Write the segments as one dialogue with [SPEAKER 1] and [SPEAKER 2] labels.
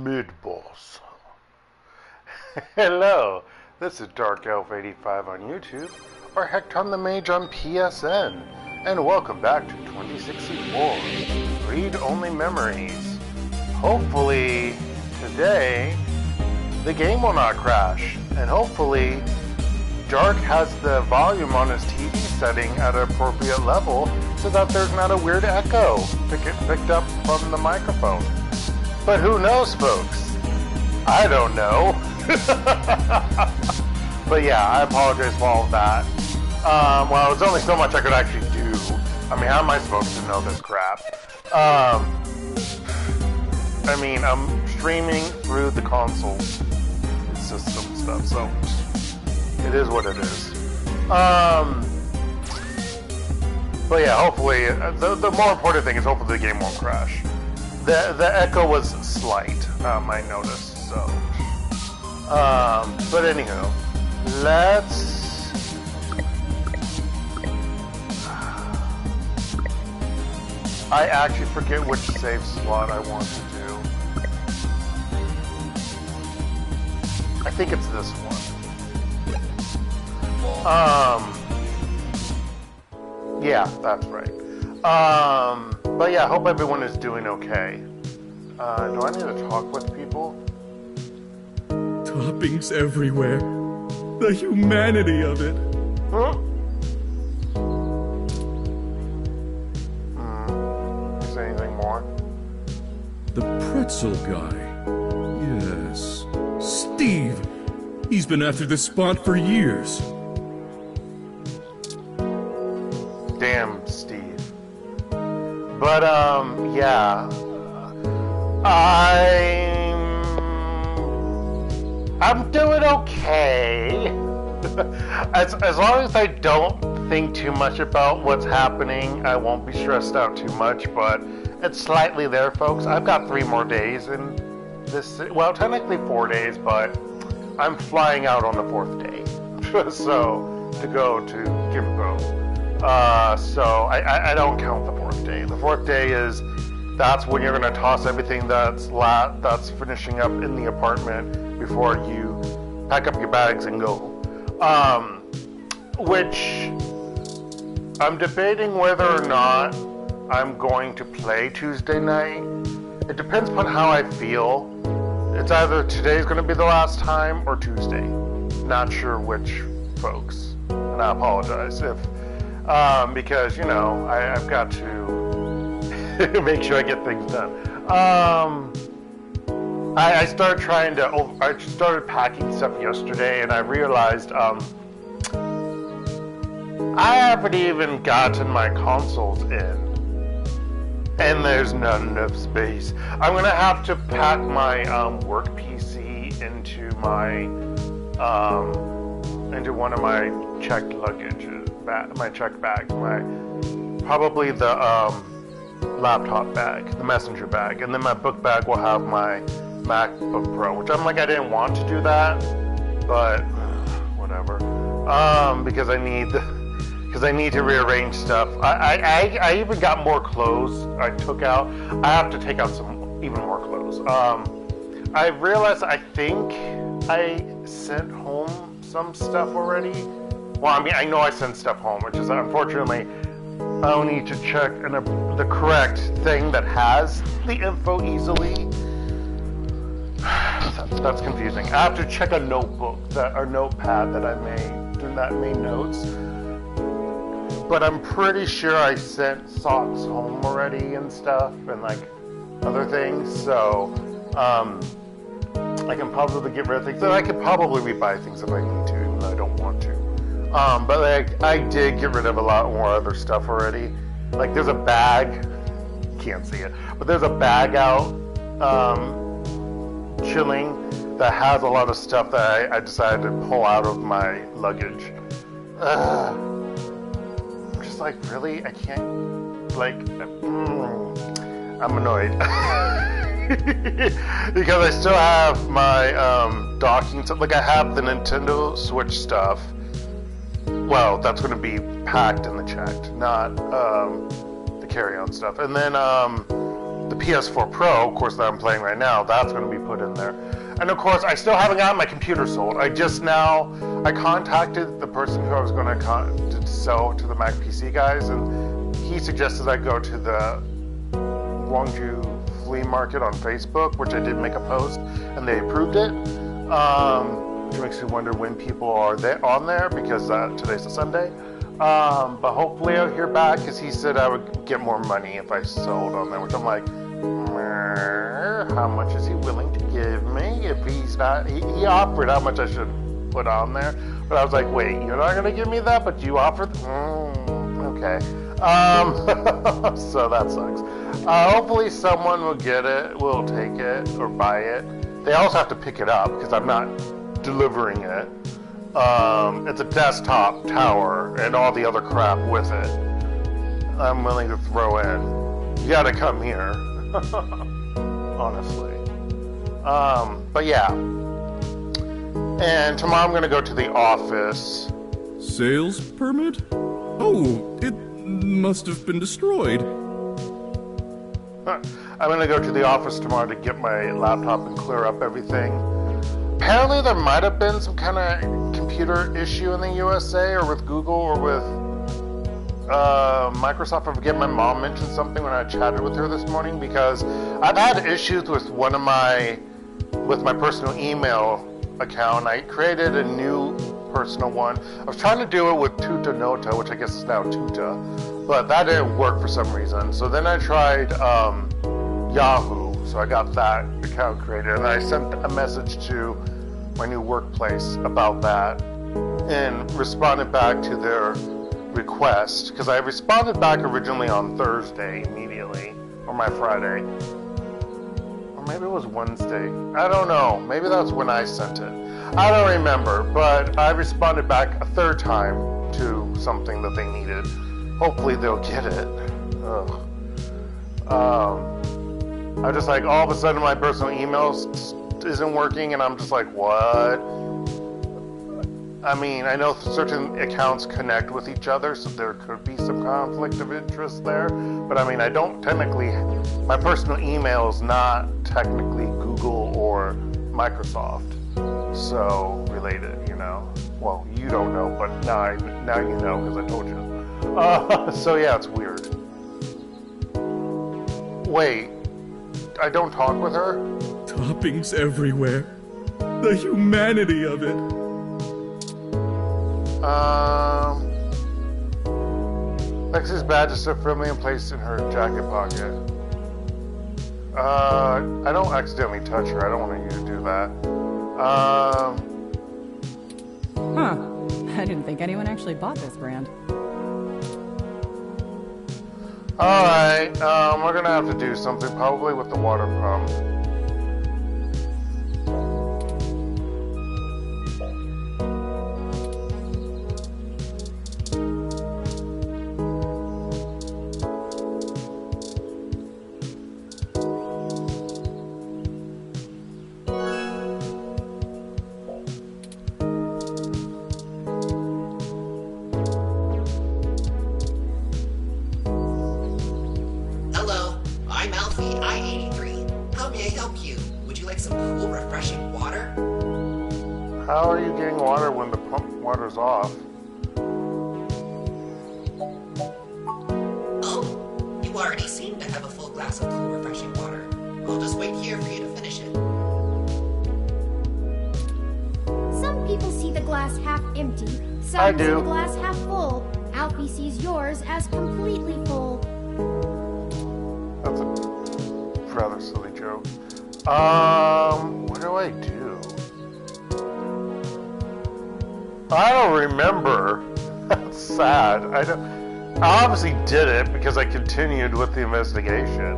[SPEAKER 1] Mid-boss. Hello, this is DarkElf85 on YouTube, or HektontheMage on PSN, and welcome back to 2064, Read-Only Memories. Hopefully, today, the game will not crash, and hopefully, Dark has the volume on his TV setting at an appropriate level so that there's not a weird echo to get picked up from the microphone. But who knows, folks? I don't know. But yeah, I apologize for all of that. Well, there's only so much I could actually do. I mean, how am I supposed to know this crap? I mean, I'm streaming through the console system stuff, so it is what it is. But yeah, hopefully, the more important thing is hopefully the game won't crash. The echo was slight, I noticed, so. But anywho, let's... I actually forget which save slot I want to do. I think it's this one. Yeah, that's right. But yeah, I hope everyone is doing okay. Do I need to talk with people?
[SPEAKER 2] Toppings everywhere. The humanity of it.
[SPEAKER 1] Huh? Is there anything more?
[SPEAKER 2] The pretzel guy. Yes. Steve! He's been after this spot for years.
[SPEAKER 1] Damn, Steve. But, yeah. I'm doing okay. As long as I don't think too much about what's happening, I won't be stressed out too much, but it's slightly there, folks. I've got 3 more days in this, well, technically 4 days, but I'm flying out on the 4th day. So, to go to Gimpo. So I don't count the 4th day. The 4th day is, that's when you're gonna toss everything that's finishing up in the apartment before you pack up your bags and go. Which I'm debating whether or not I'm going to play Tuesday night. It depends upon how I feel. It's either today's gonna be the last time or Tuesday. Not sure which, folks. And I apologize if because, you know, I've got to make sure I get things done. I started I started packing stuff yesterday, and I realized, I haven't even gotten my consoles in, and there's not enough space. I'm gonna have to pack my, work PC into my, into one of my checked luggage. My check bag, probably the laptop bag, the messenger bag, and then my book bag will have my MacBook Pro, which I'm like, I didn't want to do that, but whatever, because I need to rearrange stuff. I even got more clothes I took out. I have to take out some even more clothes. I realized I think I sent home some stuff already. Well, I mean, I know I sent stuff home, which is unfortunately, I'll need to check the correct thing that has the info easily. That's confusing. I have to check a notebook, or notepad that I made notes. But I'm pretty sure I sent socks home already and stuff, and like other things. So, I can probably get rid of things, and I could probably rebuy things if I need to, even though I don't want to. But like, I did get rid of a lot more other stuff already. Like, there's a bag, can't see it, but there's a bag out, chilling, that has a lot of stuff that I decided to pull out of my luggage. I'm just like, really? I can't, like, I'm annoyed. Because I still have my, docking stuff. Like, I have the Nintendo Switch stuff. Well, that's going to be packed in the checked, not the carry-on stuff. And then the PS4 Pro, of course, that I'm playing right now, that's going to be put in there. And of course, I still haven't gotten my computer sold. I contacted the person who I was going to sell to the Mac PC guys, and he suggested I go to the Gwangju flea market on Facebook, which I did make a post, and they approved it. Which makes me wonder when people are on there, because today's a Sunday. But hopefully I'll hear back, because he said I would get more money if I sold on there, which I'm like, how much is he willing to give me if he's not? He offered how much I should put on there, but I was like, wait, you're not gonna give me that, but you offered? Okay. So that sucks. Hopefully someone will get it, will take it, or buy it. They also have to pick it up, because I'm not delivering it. It's a desktop tower and all the other crap with it. I'm willing to throw in. You gotta come here. Honestly. But yeah. And tomorrow I'm gonna go to the office.
[SPEAKER 2] Sales permit? Oh, it must have been destroyed.
[SPEAKER 1] I'm gonna go to the office tomorrow to get my laptop and clear up everything. Apparently there might have been some kind of computer issue in the USA, or with Google, or with Microsoft. I forget, my mom mentioned something when I chatted with her this morning, because I've had issues with my personal email account. I created a new personal one. I was trying to do it with Tuta Nota, which I guess is now Tuta, but that didn't work for some reason. So then I tried Yahoo, so I got that account created, and I sent a message to my new workplace about that, and responded back to their request, because I responded back originally on Thursday immediately, or my Friday, or maybe it was Wednesday. I don't know. Maybe that's when I sent it. I don't remember, but I responded back a third time to something that they needed. Hopefully they'll get it. Ugh. I just like, all of a sudden my personal emails isn't working, and I'm just like, what? I mean, I know certain accounts connect with each other, so there could be some conflict of interest there, but I mean, I don't technically, my personal email is not technically Google or Microsoft, so related, you know. Well, you don't know, but now you know, because I told you. So yeah, it's weird. Wait, I don't talk with her?
[SPEAKER 2] Toppings everywhere. The humanity of it.
[SPEAKER 1] Lexi's badge is so firmly in place in her jacket pocket. I don't accidentally touch her. I don't want you to do that.
[SPEAKER 3] I didn't think anyone actually bought this brand.
[SPEAKER 1] Alright, we're gonna have to do something, probably with the water pump. How are you getting water when the pump water's off?
[SPEAKER 4] Oh, you already seem to have a full glass of cool, refreshing water. I'll just wait here for you to finish it.
[SPEAKER 5] Some people see the glass half empty, some
[SPEAKER 1] I
[SPEAKER 5] see
[SPEAKER 1] do.
[SPEAKER 5] the glass half full. Alfie sees yours as completely full.
[SPEAKER 1] That's a rather silly joke. What do I do? I don't remember. That's sad. I obviously did it because I continued with the investigation.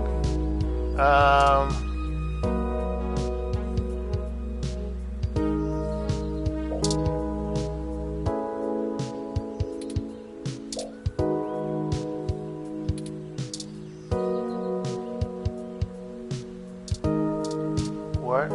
[SPEAKER 1] What?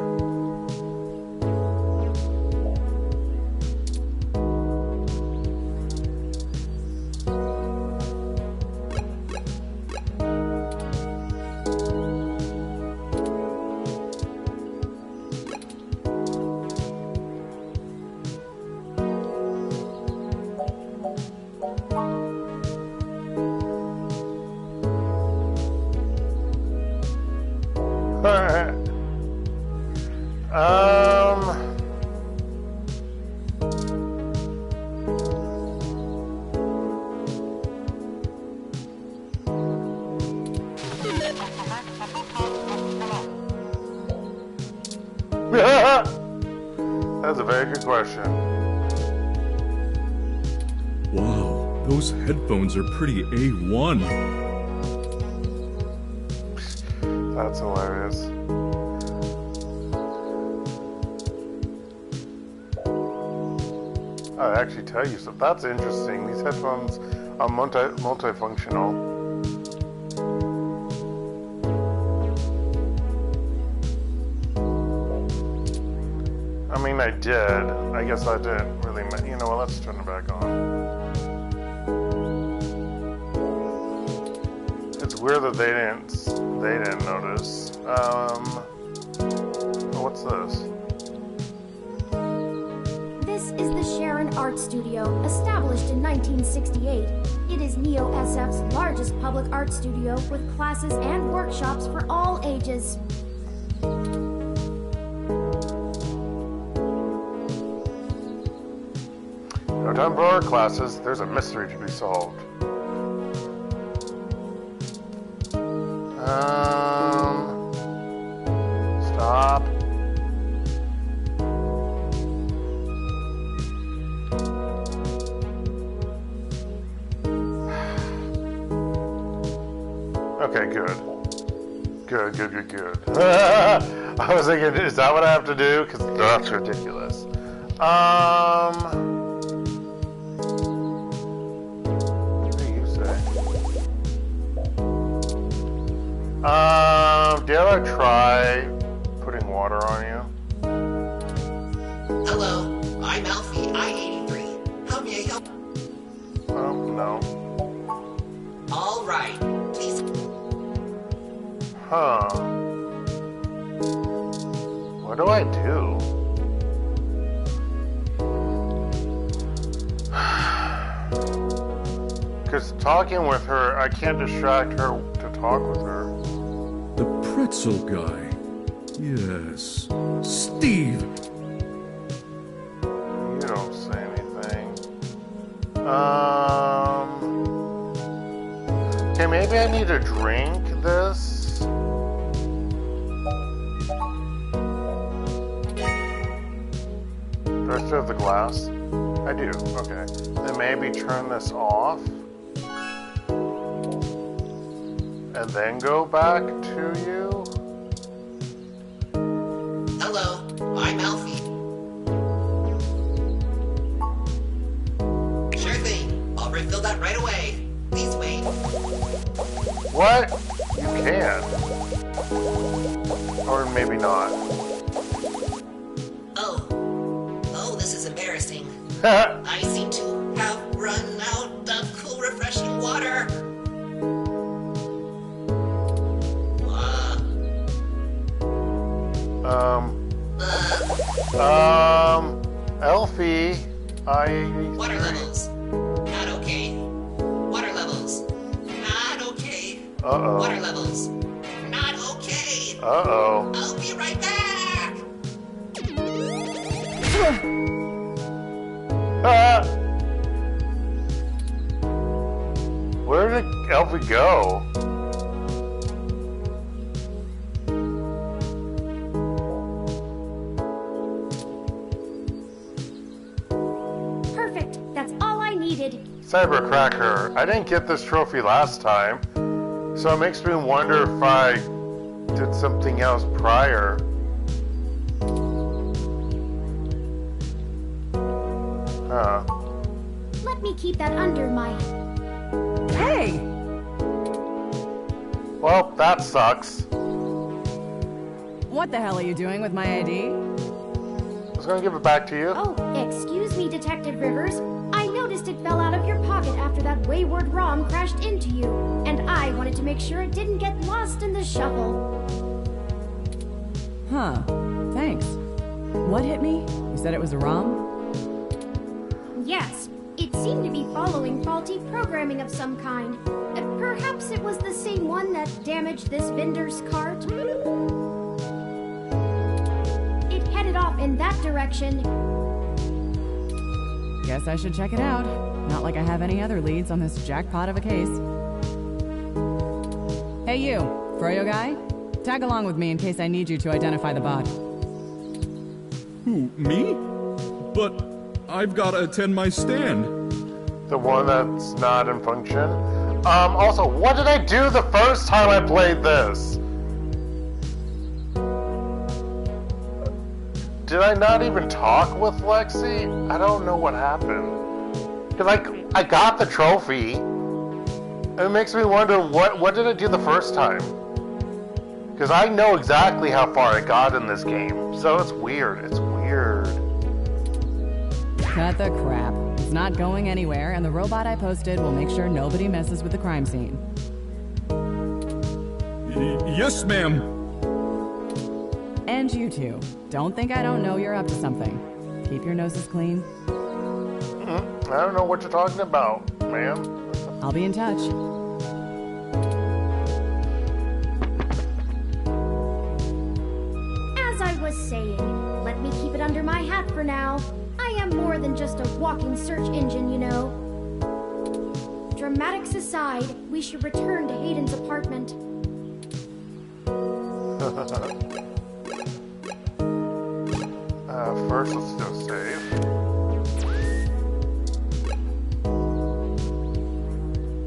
[SPEAKER 1] That's a very good question.
[SPEAKER 2] Wow, those headphones are pretty A1.
[SPEAKER 1] That's hilarious. I'll actually tell you something. That's interesting. These headphones are multifunctional. I mean, I did. I guess I didn't really. You know what? Let's turn it back on. It's weird that they didn't notice. What's this?
[SPEAKER 5] This is the Sharon Art Studio, established in 1968. It is Neo-SF's largest public art studio with classes and workshops for all ages.
[SPEAKER 1] No time for art classes. There's a mystery to be solved. Stop. Okay, good. Good. I was thinking, is that what I have to do? Because that's ridiculous. What do you say? Dare I try putting water on you?
[SPEAKER 4] Hello, I'm Alfie, I-83. How may I help?
[SPEAKER 1] No.
[SPEAKER 4] All right, please.
[SPEAKER 1] Huh. What do I do? Because talking with her, I can't distract her to talk with her.
[SPEAKER 2] The pretzel guy. Yes. Steve!
[SPEAKER 1] You don't say anything. Okay, maybe I need to drink this. Do I still have the glass? I do, okay. Then maybe turn this off. And then go back to you?
[SPEAKER 4] Hello, I'm Alfie. Sure thing, I'll refill that right away. Please wait.
[SPEAKER 1] What? You can. Or maybe not.
[SPEAKER 4] Oh, this is embarrassing. I seem to have run out of cool, refreshing water.
[SPEAKER 1] Elfie,
[SPEAKER 4] Water levels, not okay. Water levels, not okay.
[SPEAKER 1] Uh-oh.
[SPEAKER 4] Water levels, not okay.
[SPEAKER 1] Uh-oh.
[SPEAKER 4] I'll be right back.
[SPEAKER 1] Where did Elfie go?
[SPEAKER 5] Perfect. That's all I needed.
[SPEAKER 1] Cybercracker, I didn't get this trophy last time, so it makes me wonder if I did something else prior. Huh.
[SPEAKER 5] Let me keep that under my...
[SPEAKER 3] Hey!
[SPEAKER 1] Well, that sucks.
[SPEAKER 3] What the hell are you doing with my ID?
[SPEAKER 1] I was gonna give it back to you.
[SPEAKER 5] Oh, excuse me, Detective Rivers. I noticed it fell out of your pocket after that wayward ROM crashed into you, and I wanted to make sure it didn't get lost in the shuffle.
[SPEAKER 3] Huh. Thanks. What hit me? You said it was a ROM?
[SPEAKER 5] Yes, it It seemed to be following faulty programming of some kind. Perhaps it was the same one that damaged this vendor's cart? It headed off in that direction.
[SPEAKER 3] Guess I should check it out. Not like I have any other leads on this jackpot of a case. Hey you, Froyo guy? Tag along with me in case I need you to identify the bot.
[SPEAKER 2] Who, me? But I've got to attend my stand.
[SPEAKER 1] The one that's not in function? Also, what did I do the first time I played this? Did I not even talk with Lexi? I don't know what happened. Because I got the trophy. It makes me wonder, what did I do the first time? Because I know exactly how far I got in this game. So it's weird. It's weird.
[SPEAKER 3] Cut the crap. It's not going anywhere, and the robot I posted will make sure nobody messes with the crime scene.
[SPEAKER 2] Yes, ma'am.
[SPEAKER 3] And you two. Don't think I don't know you're up to something. Keep your noses clean.
[SPEAKER 1] I don't know what you're talking about, ma'am.
[SPEAKER 3] I'll be in touch.
[SPEAKER 5] As I was saying, let me keep it under my hat for now. I am more than just a walking search engine, you know. Dramatics aside, we should return to Hayden's apartment.
[SPEAKER 1] First, let's do a save.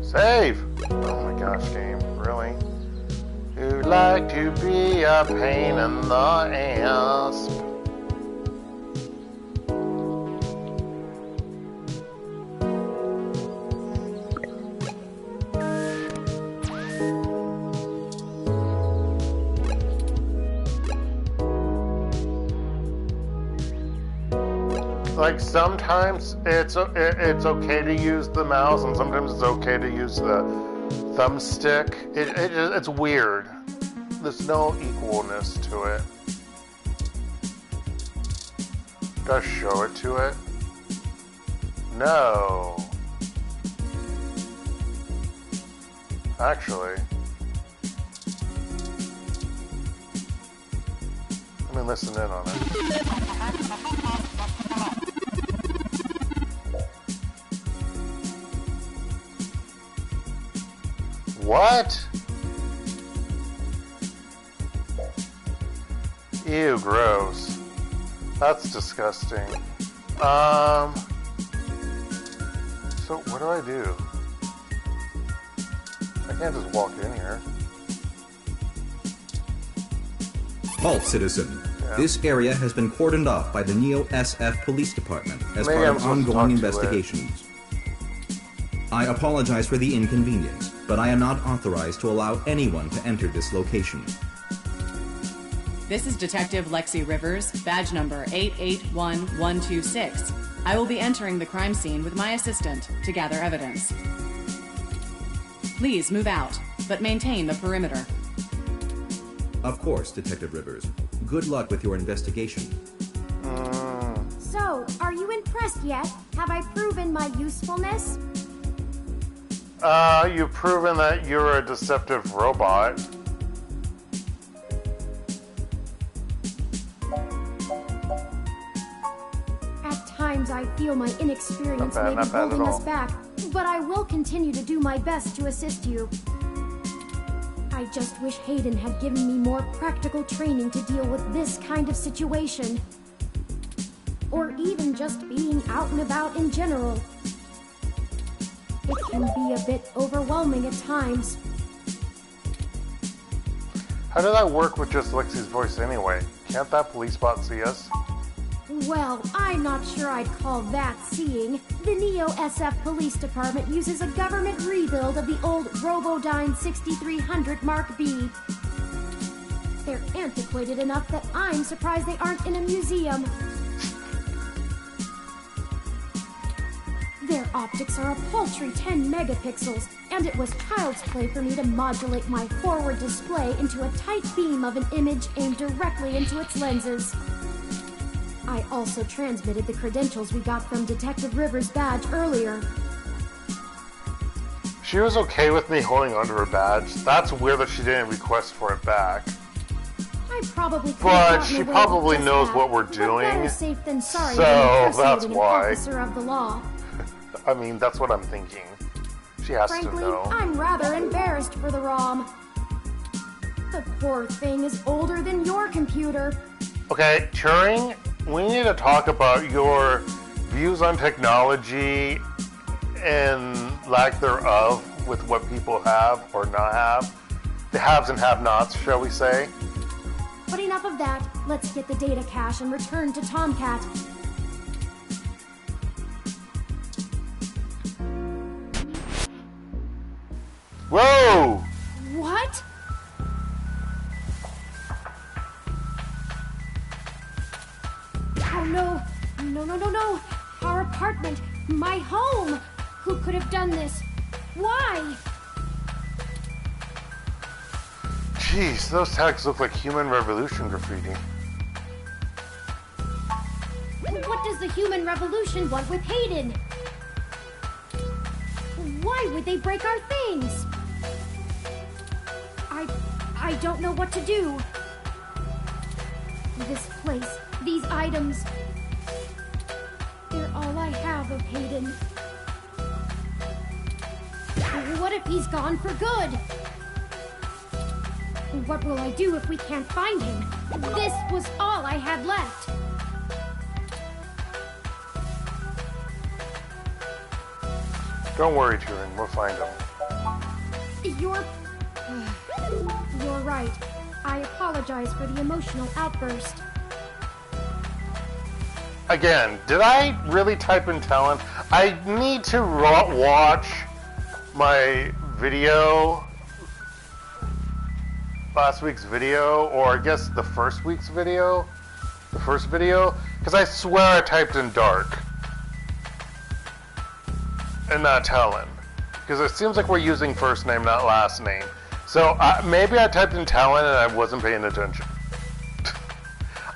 [SPEAKER 1] Save! Oh my gosh, game. Really? Who'd like to be a pain in the ass? Like, sometimes it's okay to use the mouse, and sometimes it's okay to use the thumbstick. It's weird. There's no equalness to it. Gotta show it to it? No. Actually. Let me listen in on it. What? Ew, gross. That's disgusting. So what do I do? I can't just walk in here.
[SPEAKER 6] Halt, citizen.
[SPEAKER 1] Yeah.
[SPEAKER 6] This area has been cordoned off by the Neo SF Police Department as
[SPEAKER 1] Maybe
[SPEAKER 6] part
[SPEAKER 1] I'm
[SPEAKER 6] of
[SPEAKER 1] supposed to
[SPEAKER 6] ongoing
[SPEAKER 1] talk to it.
[SPEAKER 6] investigations. I apologize for the inconvenience, but I am not authorized to allow anyone to enter this location.
[SPEAKER 3] This is Detective Lexi Rivers, badge number 881126. I will be entering the crime scene with my assistant to gather evidence. Please move out, but maintain the perimeter.
[SPEAKER 6] Of course, Detective Rivers. Good luck with your investigation.
[SPEAKER 5] So, are you impressed yet? Have I proven my usefulness?
[SPEAKER 1] You've proven that you're a deceptive robot.
[SPEAKER 5] At times I feel my inexperience may be
[SPEAKER 1] not bad at
[SPEAKER 5] holding us
[SPEAKER 1] all.
[SPEAKER 5] back, but I will continue to do my best to assist you. I just wish Hayden had given me more practical training to deal with this kind of situation. Or even just being out and about in general. It can be a bit overwhelming at times.
[SPEAKER 1] How did that work with just Lexi's voice anyway? Can't that police bot see us?
[SPEAKER 5] Well, I'm not sure I'd call that seeing. The Neo SF Police Department uses a government rebuild of the old Robodyne 6300 Mark B. They're antiquated enough that I'm surprised they aren't in a museum. Their optics are a paltry 10 megapixels, and it was child's play for me to modulate my forward display into a tight beam of an image aimed directly into its lenses. I also transmitted the credentials we got from Detective Rivers' badge earlier.
[SPEAKER 1] She was okay with me holding onto her badge. That's weird that she didn't request for it back.
[SPEAKER 5] I probably could
[SPEAKER 1] But
[SPEAKER 5] have
[SPEAKER 1] she
[SPEAKER 5] gotten away
[SPEAKER 1] probably
[SPEAKER 5] with just
[SPEAKER 1] knows
[SPEAKER 5] that,
[SPEAKER 1] what we're
[SPEAKER 5] but
[SPEAKER 1] doing.
[SPEAKER 5] better safe than sorry
[SPEAKER 1] So,
[SPEAKER 5] than
[SPEAKER 1] that's
[SPEAKER 5] impersonating an
[SPEAKER 1] why.
[SPEAKER 5] officer of the law.
[SPEAKER 1] I mean, that's what I'm thinking. She has
[SPEAKER 5] Frankly,
[SPEAKER 1] to know.
[SPEAKER 5] I'm rather embarrassed for the ROM. The poor thing is older than your computer.
[SPEAKER 1] Okay, Turing, we need to talk about your views on technology and lack thereof with what people have or not have. The haves and have-nots, shall we say.
[SPEAKER 5] But enough of that. Let's get the data cache and return to Tomcat.
[SPEAKER 1] Whoa!
[SPEAKER 5] What? Oh no. No. Our apartment. My home. Who could have done this? Why?
[SPEAKER 1] Jeez, those tags look like Human Revolution graffiti.
[SPEAKER 5] What does the human revolution want with Hayden? Why would they break our things? I don't know what to do. This place, these items, they're all I have of Hayden. What if he's gone for good? What will I do if we can't find him? This was all I had left.
[SPEAKER 1] Don't worry, Turing, we'll find him.
[SPEAKER 5] You're right. I apologize for the emotional outburst.
[SPEAKER 1] Again, did I really type in Talon? I need to watch my video, last week's video, or I guess the first week's video, the first video, because I swear I typed in Dark and not Talon, because it seems like we're using first name, not last name. So maybe I typed in Talon and I wasn't paying attention.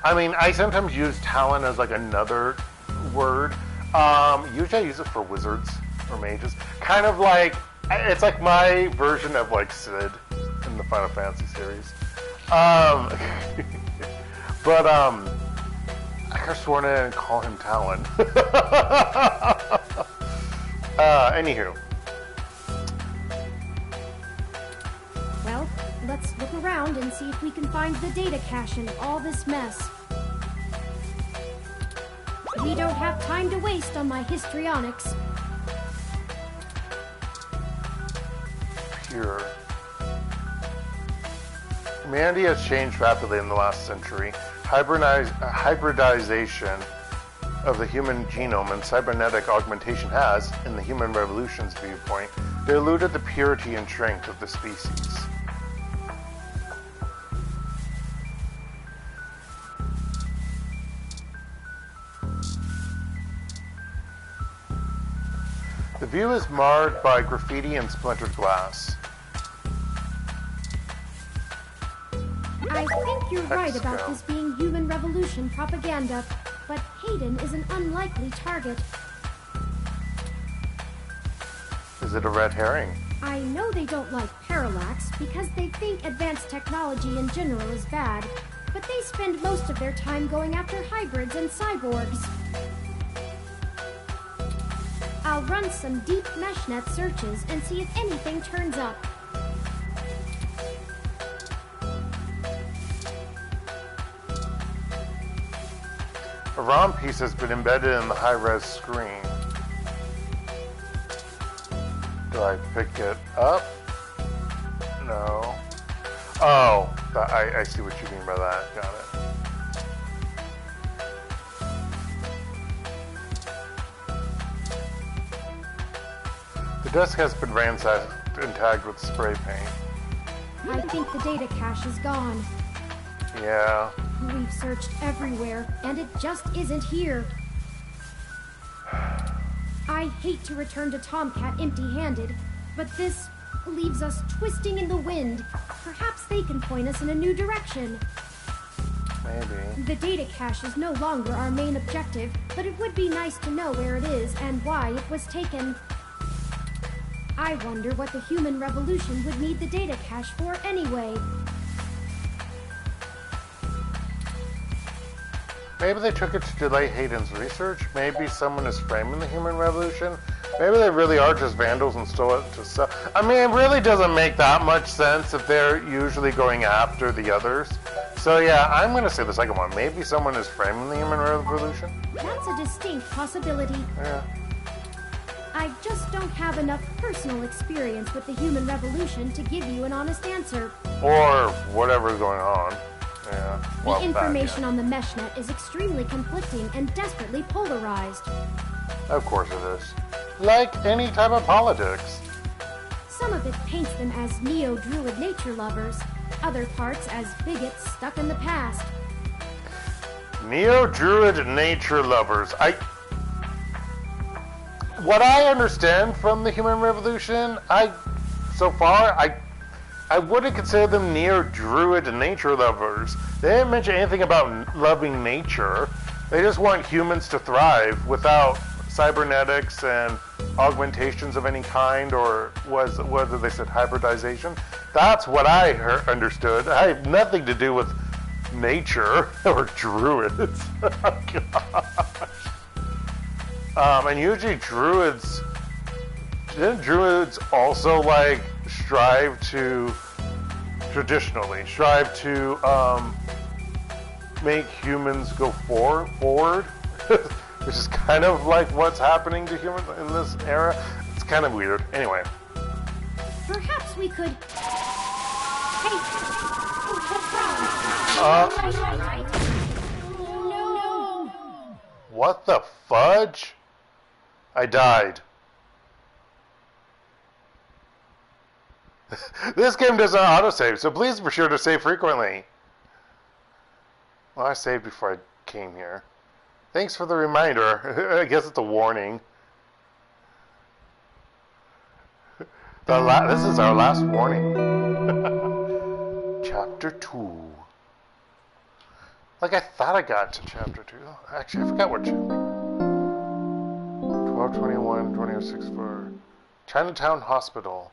[SPEAKER 1] I mean, I sometimes use Talon as like another word. Usually I use it for wizards or mages. Kind of like, it's like my version of like Sid in the Final Fantasy series. But I could have sworn I didn't call him Talon. Anywho.
[SPEAKER 5] Well, let's look around and see if we can find the data cache in all this mess. We don't have time to waste on my histrionics.
[SPEAKER 1] Pure. Humanity has changed rapidly in the last century. Hybridization of the human genome and cybernetic augmentation has, in the human revolution's viewpoint, diluted the purity and strength of the species. The view is marred by graffiti and splintered glass.
[SPEAKER 5] I think you're right
[SPEAKER 1] Let's
[SPEAKER 5] about
[SPEAKER 1] go.
[SPEAKER 5] this being human revolution propaganda, but Hayden is an unlikely target.
[SPEAKER 1] Is it a red herring?
[SPEAKER 5] I know they don't like parallax because they think advanced technology in general is bad, but they spend most of their time going after hybrids and cyborgs. I'll run some deep meshnet searches and see if anything turns up.
[SPEAKER 1] A ROM piece has been embedded in the high-res screen. Do I pick it up? No. Oh, I see what you mean by that. Got it. The desk has been ransacked and tagged with spray paint.
[SPEAKER 5] I think the data cache is gone.
[SPEAKER 1] Yeah.
[SPEAKER 5] We've searched everywhere, and it just isn't here. I hate to return to Tomcat empty-handed, but this leaves us twisting in the wind. Perhaps they can point us in a new direction.
[SPEAKER 1] Maybe.
[SPEAKER 5] The data cache is no longer our main objective, but it would be nice to know where it is and why it was taken. I wonder what the human revolution would need the data cache for anyway.
[SPEAKER 1] Maybe they took it to delay Hayden's research. Maybe someone is framing the human revolution. Maybe they really are just vandals and stole it to sell. I mean, it really doesn't make that much sense if they're usually going after the others. So yeah, I'm going to say the second one. Maybe someone is framing the human revolution.
[SPEAKER 5] That's a distinct possibility.
[SPEAKER 1] Yeah.
[SPEAKER 5] I just don't have enough personal experience with the human revolution to give you an honest answer.
[SPEAKER 1] Or whatever's going on. Yeah.
[SPEAKER 5] The information on the meshnet is extremely conflicting and desperately polarized.
[SPEAKER 1] Of course it is. Like any type of politics.
[SPEAKER 5] Some of it paints them as neo-druid nature lovers, other parts as bigots stuck in the past.
[SPEAKER 1] Neo-druid nature lovers. What I understand from the human revolution, so far, I wouldn't consider them neo-druid nature lovers. They didn't mention anything about loving nature. They just want humans to thrive without cybernetics and augmentations of any kind, or whether they said hybridization. That's what I understood. I have nothing to do with nature or druids. Oh, gosh. And usually didn't druids also like traditionally strive to make humans go forward, which is kind of like what's happening to humans in this era. It's kind of weird. Anyway.
[SPEAKER 5] Perhaps we could... Hey! No!
[SPEAKER 1] What the fudge? I died. This game doesn't autosave, so please be sure to save frequently. Well, I saved before I came here. Thanks for the reminder. I guess it's a warning. This is our last warning. Chapter 2. Like, I thought I got to Chapter 2. Actually, I forgot what chapter. 1221, 2064. Chinatown Hospital.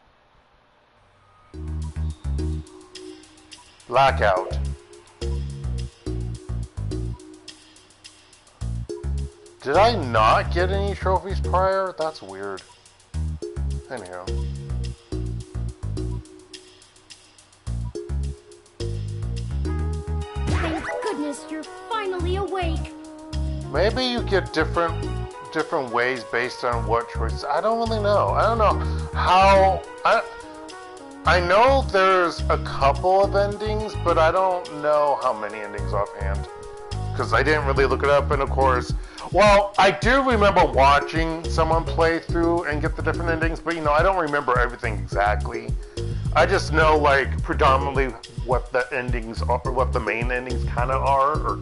[SPEAKER 1] Blackout. Did I not get any trophies prior? That's weird. Anyhow.
[SPEAKER 5] Thank goodness you're finally awake.
[SPEAKER 1] Maybe you get different ways based on what choices. I don't really know. I don't know how. I know there's a couple of endings, but I don't know how many endings offhand. Because I didn't really look it up, and of course, well, I do remember watching someone play through and get the different endings, but I don't remember everything exactly. I just know, like, predominantly what the endings are, or what the main endings kind of are, or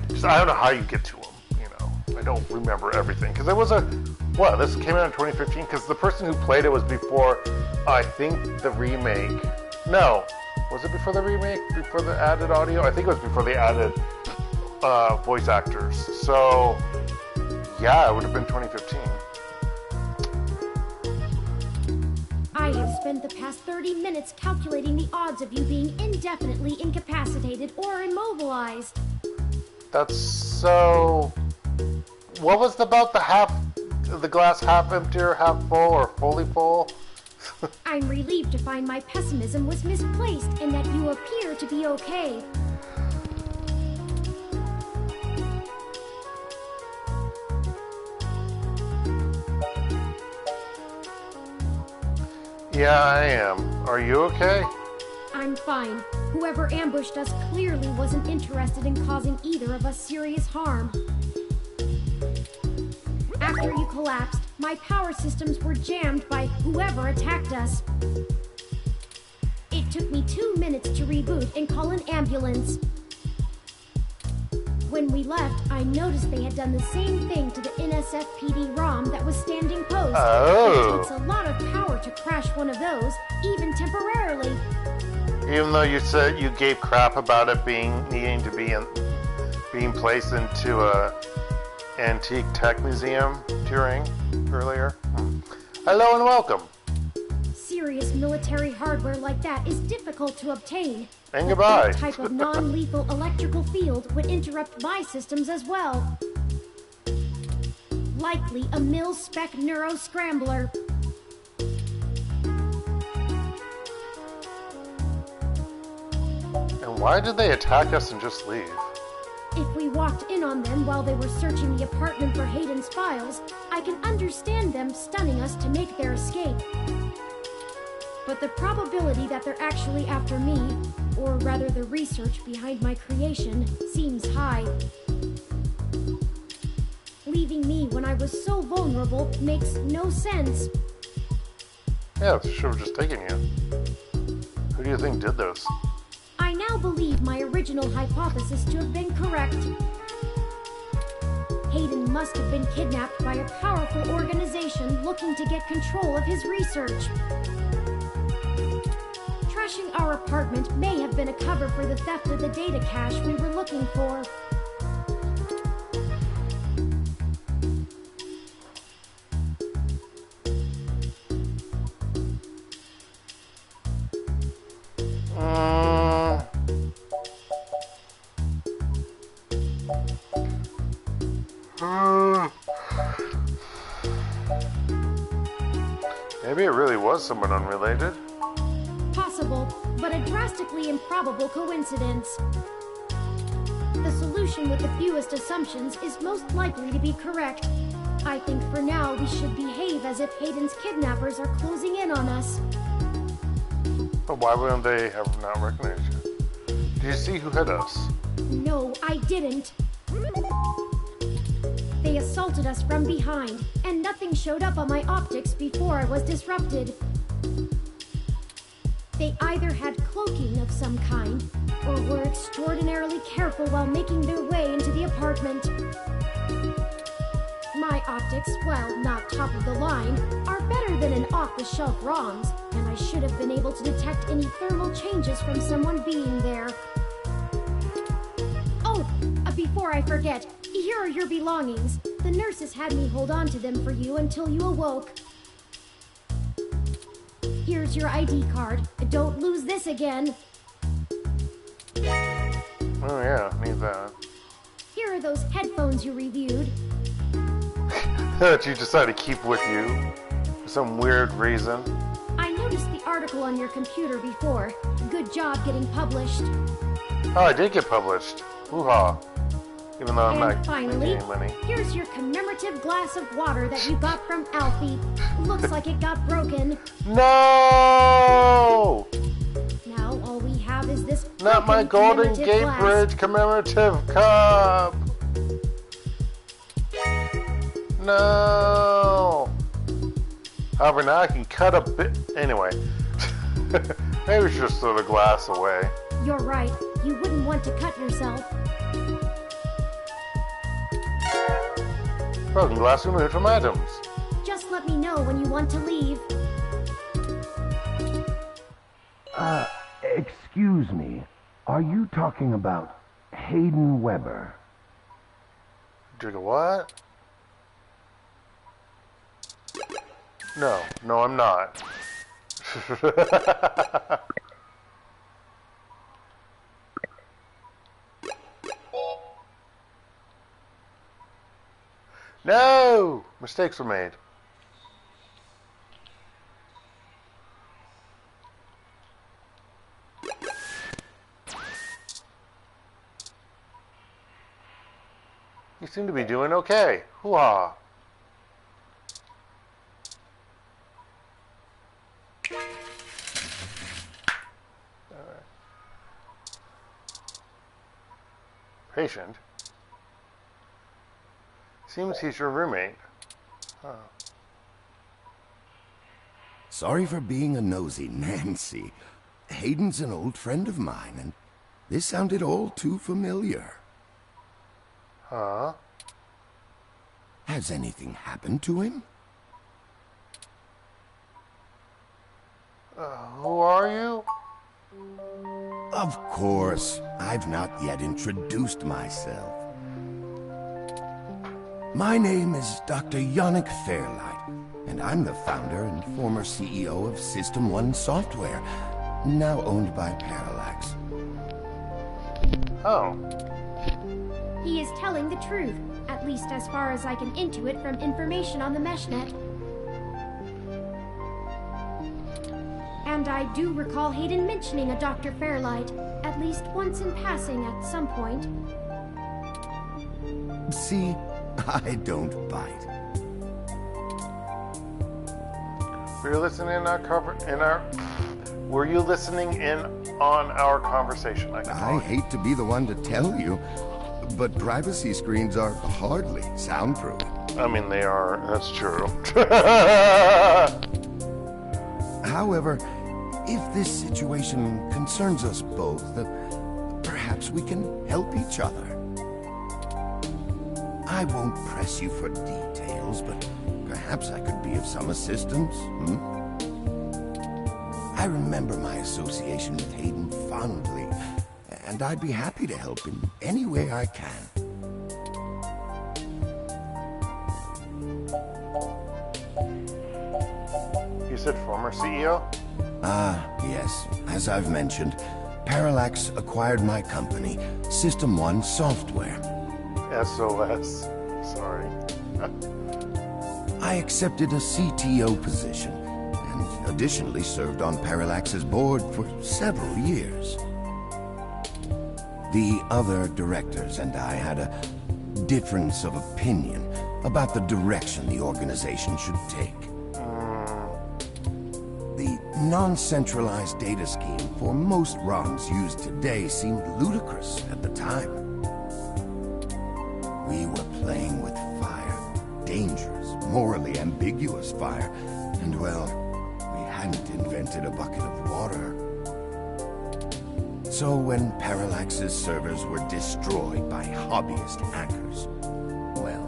[SPEAKER 1] just, I don't know how you get to them, I don't remember everything, because it was this came out in 2015, because the person who played it was before, I think, the remake. No, was it before the remake? Before the added audio? I think it was before the added voice actors. So, yeah, it would have been 2015.
[SPEAKER 5] I have spent the past 30 minutes calculating the odds of you being indefinitely incapacitated or immobilized.
[SPEAKER 1] That's so... What was about the glass half empty or half full or fully full?
[SPEAKER 5] I'm relieved to find my pessimism was misplaced and that you appear to be okay.
[SPEAKER 1] Yeah, I am. Are you okay?
[SPEAKER 5] I'm fine. Whoever ambushed us clearly wasn't interested in causing either of us serious harm. After you collapsed, my power systems were jammed by whoever attacked us. It took me 2 minutes to reboot and call an ambulance. When we left, I noticed they had done the same thing to the NSFPD ROM that was standing post.
[SPEAKER 1] Oh.
[SPEAKER 5] It takes a lot of power to crash one of those, even temporarily.
[SPEAKER 1] Even though you said you gave crap about it needing to be being placed into a antique tech museum, Turing, earlier. Hello and welcome.
[SPEAKER 5] Serious military hardware like that is difficult to obtain.
[SPEAKER 1] And goodbye.
[SPEAKER 5] That type of non-lethal electrical field would interrupt my systems as well. Likely a mil-spec neuro-scrambler.
[SPEAKER 1] And why did they attack us and just leave?
[SPEAKER 5] If we walked in on them while they were searching the apartment for Hayden's files, I can understand them stunning us to make their escape. But the probability that they're actually after me, or rather the research behind my creation, seems high. Leaving me when I was so vulnerable makes no sense.
[SPEAKER 1] Yeah, they should have just taken you. Who do you think did this?
[SPEAKER 5] I now believe my original hypothesis to have been correct. Hayden must have been kidnapped by a powerful organization looking to get control of his research. Trashing our apartment may have been a cover for the theft of the data cache we were looking for.
[SPEAKER 1] Maybe it really was someone unrelated.
[SPEAKER 5] Possible, but a drastically improbable coincidence. The solution with the fewest assumptions is most likely to be correct. I think for now we should behave as if Hayden's kidnappers are closing in on us.
[SPEAKER 1] But why wouldn't they have not recognized you? Did you see who hit us?
[SPEAKER 5] No, I didn't. They assaulted us from behind, and nothing showed up on my optics before I was disrupted. They either had cloaking of some kind, or were extraordinarily careful while making their way into the apartment. My optics, while not top of the line, are better than an off-the-shelf ROM's, and I should have been able to detect any thermal changes from someone being there. Oh, before I forget, here are your belongings. The nurses had me hold on to them for you until you awoke. Here's your ID card. Don't lose this again.
[SPEAKER 1] Oh yeah, need that.
[SPEAKER 5] Here are those headphones you reviewed.
[SPEAKER 1] That you decided to keep with you for some weird reason.
[SPEAKER 5] I noticed the article on your computer before. Good job getting published.
[SPEAKER 1] Oh, I did get published. Hoo-ha. Even though I'm not
[SPEAKER 5] finally,
[SPEAKER 1] making any money.
[SPEAKER 5] Here's your commemorative glass of water that you got from Alfie. Looks like it got broken.
[SPEAKER 1] No!
[SPEAKER 5] Now all we have is this
[SPEAKER 1] Not my Golden Gate
[SPEAKER 5] glass.
[SPEAKER 1] Bridge commemorative cup! No! However, now I can cut a bit. Anyway. Maybe we should just throw the glass away.
[SPEAKER 5] You're right. You wouldn't want to cut yourself.
[SPEAKER 1] Broken glass removed from items.
[SPEAKER 5] Just let me know when you want to leave.
[SPEAKER 7] Excuse me. Are you talking about Hayden Webber?
[SPEAKER 1] Did what? No, I'm not. No! Mistakes were made. You seem to be doing okay. Hoo-ha. Patient? Seems he's your roommate. Huh.
[SPEAKER 7] Sorry for being a nosy Nancy. Hayden's an old friend of mine, and this sounded all too familiar.
[SPEAKER 1] Huh?
[SPEAKER 7] Has anything happened to him?
[SPEAKER 1] Who are you?
[SPEAKER 7] Of course. I've not yet introduced myself. My name is Dr. Yannick Fairlight, and I'm the founder and former CEO of System 1 Software, now owned by Parallax.
[SPEAKER 1] Oh.
[SPEAKER 5] He is telling the truth, at least as far as I can intuit from information on the meshnet. And I do recall Hayden mentioning a Dr. Fairlight, at least once in passing at some point.
[SPEAKER 7] See, I don't bite.
[SPEAKER 1] Were you listening Were you listening in on our conversation?
[SPEAKER 7] I hate to be the one to tell you, but privacy screens are hardly soundproof.
[SPEAKER 1] I mean, they are. That's true.
[SPEAKER 7] However, if this situation concerns us both, perhaps we can help each other. I won't press you for details, but perhaps I could be of some assistance. I remember my association with Hayden fondly, and I'd be happy to help in any way I can.
[SPEAKER 1] You said former CEO?
[SPEAKER 7] Yes. As I've mentioned, Parallax acquired my company, System 1 Software.
[SPEAKER 1] SOS. Sorry.
[SPEAKER 7] I accepted a CTO position, and additionally served on Parallax's board for several years. The other directors and I had a difference of opinion about the direction the organization should take. The non-centralized data scheme for most ROMs used today seemed ludicrous at the time. We were playing with fire, dangerous, morally ambiguous fire, and well, we hadn't invented a bucket of water. So when Parallax's servers were destroyed by hobbyist hackers, well,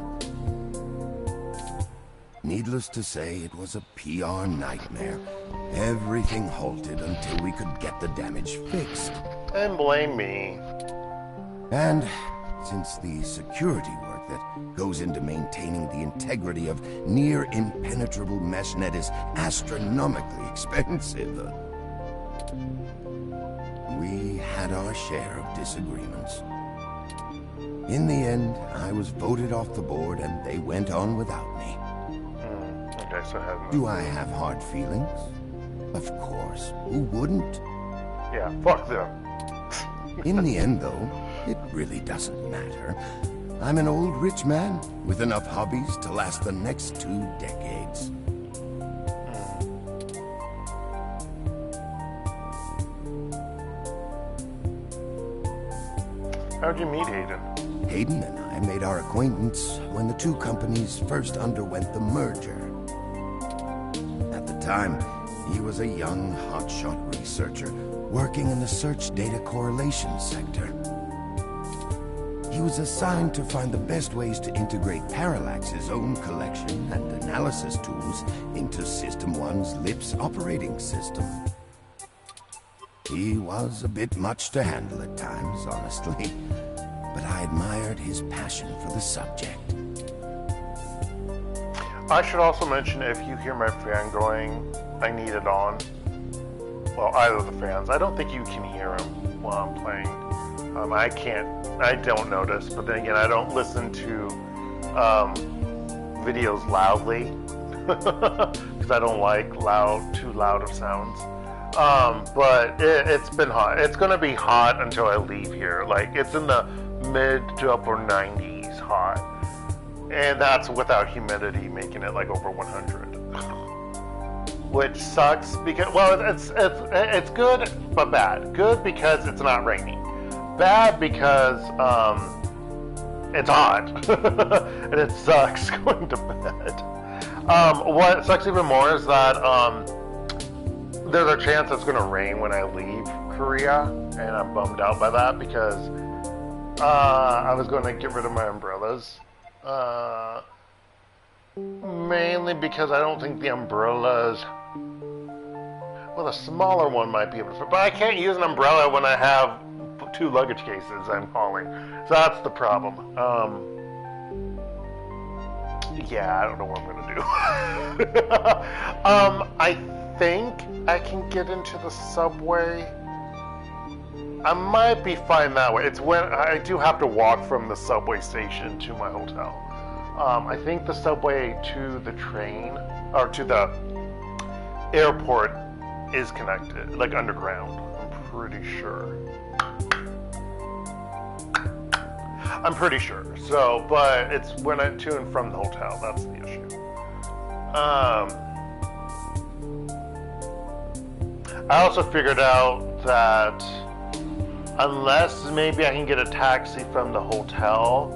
[SPEAKER 7] needless to say, it was a PR nightmare. Everything halted until we could get the damage fixed.
[SPEAKER 1] And blame me.
[SPEAKER 7] And since the security work that goes into maintaining the integrity of near-impenetrable meshnet is astronomically expensive, we had our share of disagreements. In the end, I was voted off the board and they went on without me.
[SPEAKER 1] Okay, so
[SPEAKER 7] Do I have hard feelings? Of course. Who wouldn't?
[SPEAKER 1] Yeah, fuck them.
[SPEAKER 7] In the end, though, it really doesn't matter. I'm an old rich man with enough hobbies to last the next 2 decades.
[SPEAKER 1] How'd you meet Hayden?
[SPEAKER 7] Hayden and I made our acquaintance when the two companies first underwent the merger. At the time, he was a young, hotshot researcher working in the search data correlation sector. He was assigned to find the best ways to integrate Parallax's own collection and analysis tools into System 1's LIPS operating system. He was a bit much to handle at times, honestly, but I admired his passion for the subject.
[SPEAKER 1] I should also mention, if you hear my fan going, I need it on. Well, either of the fans. I don't think you can hear him while I'm playing. I don't notice, but then again, I don't listen to videos loudly because I don't like too loud of sounds. But it's been hot. It's gonna be hot until I leave here. Like, it's in the mid to upper 90s hot, and that's without humidity, making it like over 100. Which sucks because, well, it's good but bad. Good because it's not raining. Bad because it's hot and it sucks going to bed. What sucks even more is that there's a chance it's going to rain when I leave Korea, and I'm bummed out by that because I was going to get rid of my umbrellas. Mainly because I don't think the umbrellas... Well, the smaller one might be able to fit, but I can't use an umbrella when I have 2 luggage cases I'm hauling. So that's the problem. yeah, I don't know what I'm gonna do. I think I can get into the subway. I might be fine that way. It's when I do have to walk from the subway station to my hotel. I think the subway to the train, or to the airport, is connected, like underground. I'm pretty sure. So, but it's when I'm to and from the hotel, that's the issue. I also figured out that unless maybe I can get a taxi from the hotel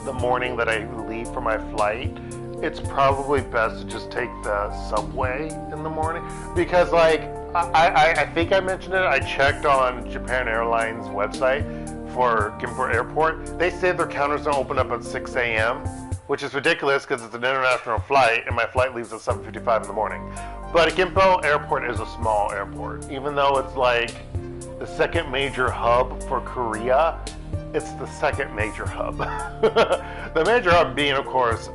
[SPEAKER 1] the morning that I leave for my flight, it's probably best to just take the subway in the morning. Because, like, I think I mentioned it, I checked on Japan Airlines website for Gimpo Airport. They say their counters don't open up at 6 a.m., which is ridiculous because it's an international flight and my flight leaves at 7:55 in the morning. But Gimpo Airport is a small airport. Even though it's like the second major hub for Korea, it's the second major hub. The major hub being, of course,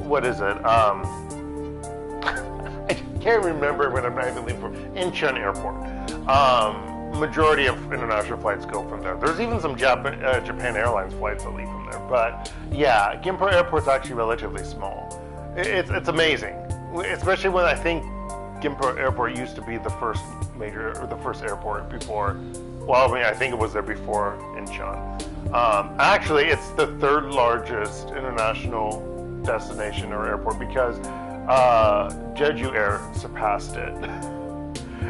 [SPEAKER 1] what is it? I can't remember when I'm not even leaving from Incheon Airport. Majority of international flights go from there. There's even some Japan Airlines flights that leave from there. But yeah, Gimpo Airport's actually relatively small. It's amazing, especially when I think Gimpo Airport used to be the first airport before. Well, I mean, I think it was there before Incheon. Actually, it's the third largest international destination or airport because Jeju Air surpassed it.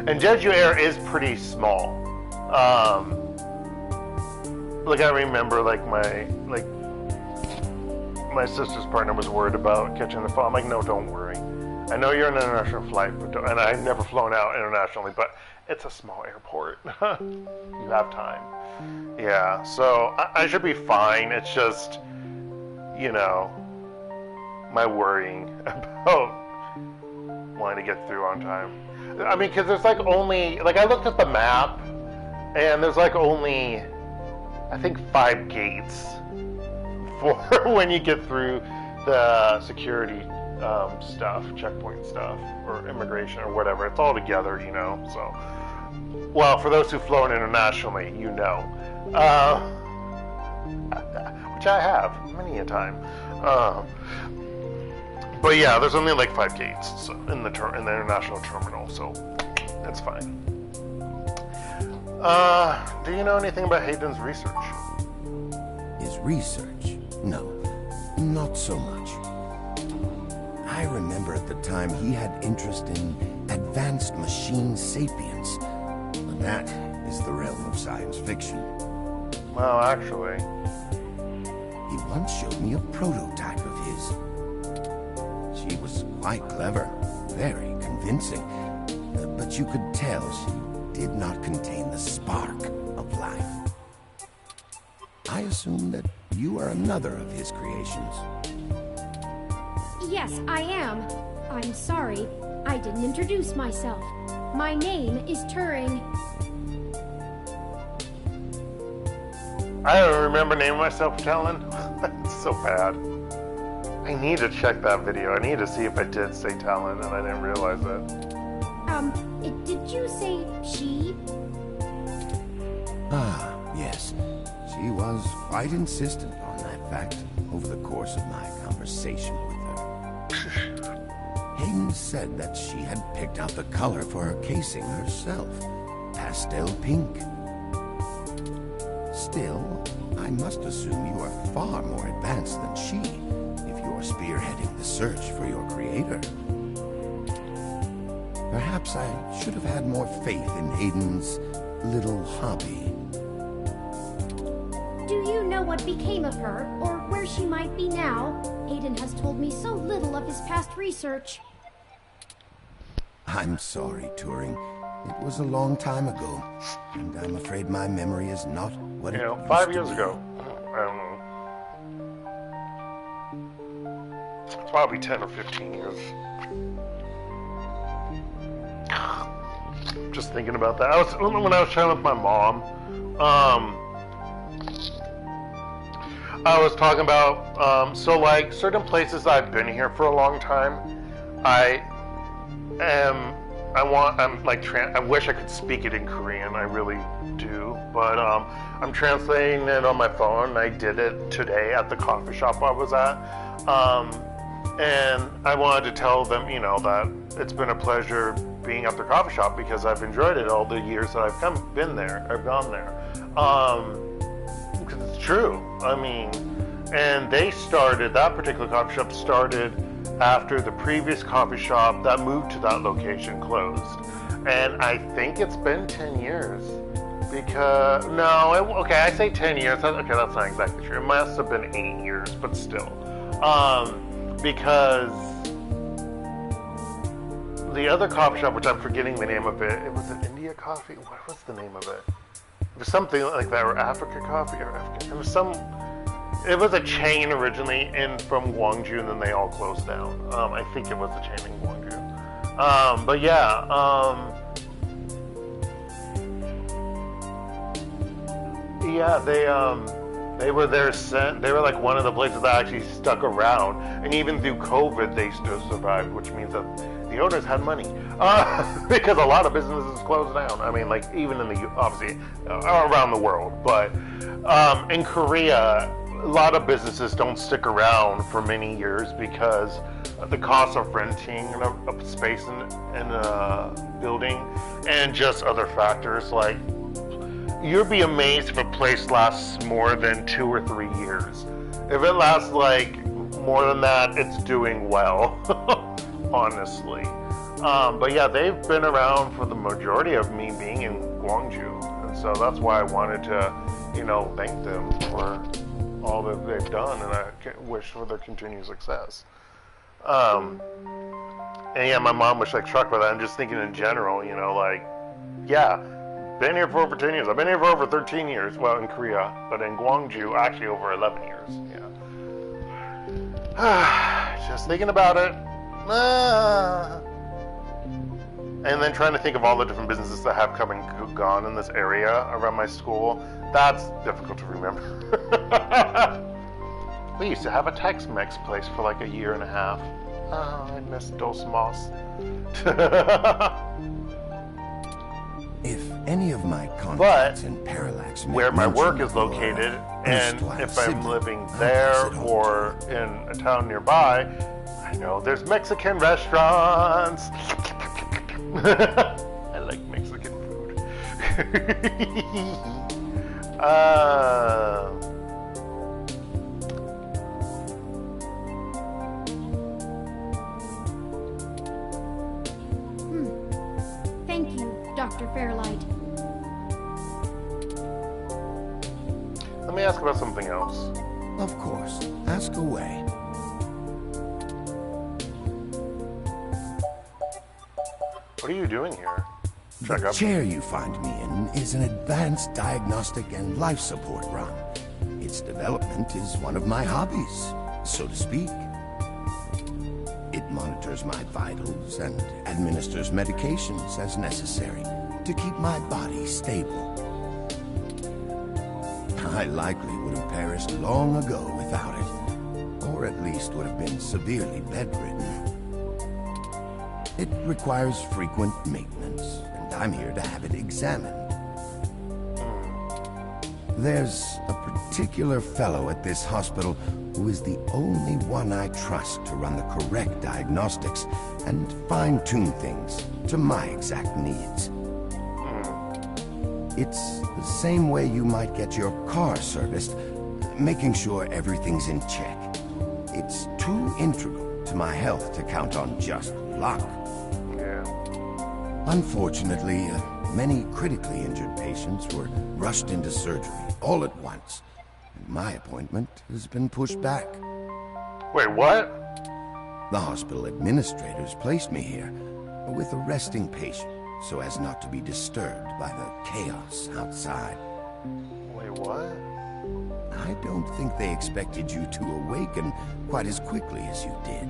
[SPEAKER 1] And Jeju Air is pretty small. Like I remember, my sister's partner was worried about catching the fall. I'm like, no, don't worry. I know you're an international flight, and I've never flown out internationally, but it's a small airport. You have time. Yeah, so I should be fine. It's just, my worrying about wanting to get through on time. I mean, because there's only, I looked at the map, and there's only, I think, 5 gates for when you get through the security stuff, checkpoint stuff, or immigration, or whatever. It's all together, so. Well, for those who've flown internationally, which I have many a time. But yeah, there's only 5 gates in the international terminal, so that's fine. Do you know anything about Hayden's research?
[SPEAKER 7] His research? No, not so much. I remember at the time he had interest in advanced machine sapience, but that is the realm of science fiction.
[SPEAKER 1] Well, actually,
[SPEAKER 7] he once showed me a prototype of his. She was quite clever, very convincing, but you could tell she did not contain the spark of life. I assume that you are another of his creations.
[SPEAKER 5] Yes, I am. I'm sorry, I didn't introduce myself. My name is Turing.
[SPEAKER 1] I don't remember naming myself Talon. That's so bad. I need to check that video. I need to see if I did say Talon and I didn't realize it.
[SPEAKER 5] Did you say she?
[SPEAKER 7] Ah, yes. She was quite insistent on that fact over the course of my conversation with her. Hayden said that she had picked out the color for her casing herself. Pastel pink. Still, I must assume you are far more advanced than she if you're spearheading the search for your creator. Perhaps I should have had more faith in Hayden's little hobby.
[SPEAKER 5] Do you know what became of her, or where she might be now? Hayden has told me so little of his past research.
[SPEAKER 7] I'm sorry, Turing. It was a long time ago, and I'm afraid my memory is not what it used
[SPEAKER 1] 5
[SPEAKER 7] to
[SPEAKER 1] years
[SPEAKER 7] be.
[SPEAKER 1] ago. I don't know. It's probably 10 or 15 years. Just thinking about that. When I was chatting with my mom, I was talking about, so like certain places I've been here for a long time, I wish I could speak it in Korean, I really do, but I'm translating it on my phone. I did it today at the coffee shop I was at, and I wanted to tell them, you know, that it's been a pleasure being at their coffee shop because I've enjoyed it all the years that I've gone there. Because it's true. I mean, and that particular coffee shop started after the previous coffee shop that moved to that location closed. And I think it's been 10 years. Because, I say 10 years. Okay, that's not exactly true. It must have been 8 years, but still. Because the other coffee shop, which I'm forgetting the name of it was an India Coffee? What was the name of it? It was something like that, or Africa Coffee, or African. It was a chain originally from Gwangju, and then they all closed down. I think it was a chain in Gwangju. But yeah, they were there. They were like one of the places that actually stuck around, and even through COVID, they still survived, which means that the owners had money, because a lot of businesses closed down. I mean, like even in obviously around the world, but in Korea, a lot of businesses don't stick around for many years because the cost of renting a space in a building and just other factors. Like, you'd be amazed if a place lasts more than 2 or 3 years. If it lasts like more than that, it's doing well. Honestly. But yeah, they've been around for the majority of me being in Gwangju, and so that's why I wanted to, thank them for all that they've done, and I wish for their continued success. And yeah, my mom was like struck by that. I'm just thinking in general, been here for over 10 years. I've been here for over 13 years, well, in Korea, but in Gwangju, actually over 11 years, yeah. Just thinking about it. And then trying to think of all the different businesses that have come and gone in this area around my school. That's difficult to remember. We used to have a Tex-Mex place for like a year and a half. Oh, I miss Dos Mas.
[SPEAKER 7] If any of my contacts in Parallax
[SPEAKER 1] where my work is located, and if I'm living there or in a town nearby, I know there's Mexican restaurants. I like Mexican food.
[SPEAKER 5] Thank you, Dr. Fairlight.
[SPEAKER 1] Let me ask about something else.
[SPEAKER 7] Of course. Ask away.
[SPEAKER 1] What are you doing here?
[SPEAKER 7] The chair you find me in is an advanced diagnostic and life support run. Its development is one of my hobbies, so to speak. It monitors my vitals and administers medications as necessary to keep my body stable. I likely would have perished long ago without it, or at least would have been severely bedridden. It requires frequent maintenance, and I'm here to have it examined. There's a particular fellow at this hospital who is the only one I trust to run the correct diagnostics and fine-tune things to my exact needs. It's the same way you might get your car serviced, making sure everything's in check. It's too integral to my health to count on just luck. Unfortunately, many critically injured patients were rushed into surgery all at once. My appointment has been pushed back.
[SPEAKER 1] Wait, what?
[SPEAKER 7] The hospital administrators placed me here with a resting patient so as not to be disturbed by the chaos outside.
[SPEAKER 1] Wait, what?
[SPEAKER 7] I don't think they expected you to awaken quite as quickly as you did.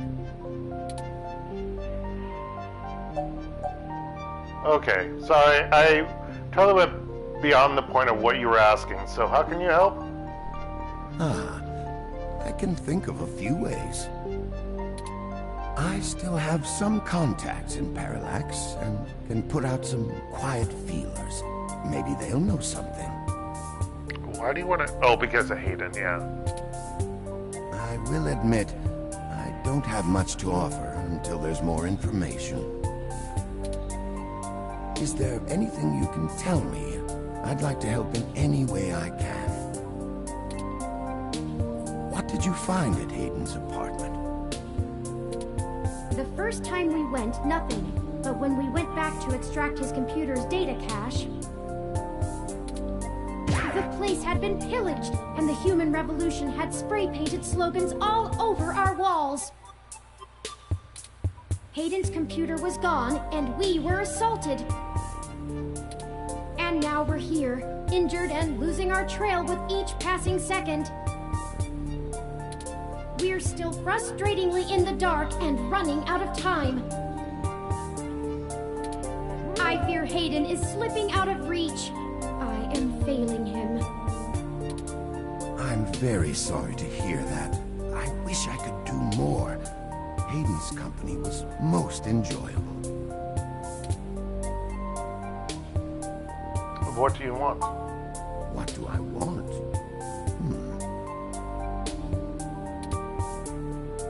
[SPEAKER 1] Okay, sorry, I totally went beyond the point of what you were asking, so how can you help?
[SPEAKER 7] I can think of a few ways. I still have some contacts in Parallax and can put out some quiet feelers. Maybe they'll know something.
[SPEAKER 1] Why do you want to... Oh, because of Hayden, yeah.
[SPEAKER 7] I will admit, I don't have much to offer until there's more information. Is there anything you can tell me? I'd like to help in any way I can. What did you find at Hayden's apartment?
[SPEAKER 5] The first time we went, nothing. But when we went back to extract his computer's data cache, the place had been pillaged, and the human revolution had spray-painted slogans all over our walls. Hayden's computer was gone, and we were assaulted. And now we're here, injured and losing our trail with each passing second. We're still frustratingly in the dark and running out of time. I fear Hayden is slipping out of reach. I am failing him.
[SPEAKER 7] I'm very sorry to hear that. I wish I could do more. Hayden's company was most enjoyable.
[SPEAKER 1] What do you want?
[SPEAKER 7] What do I want?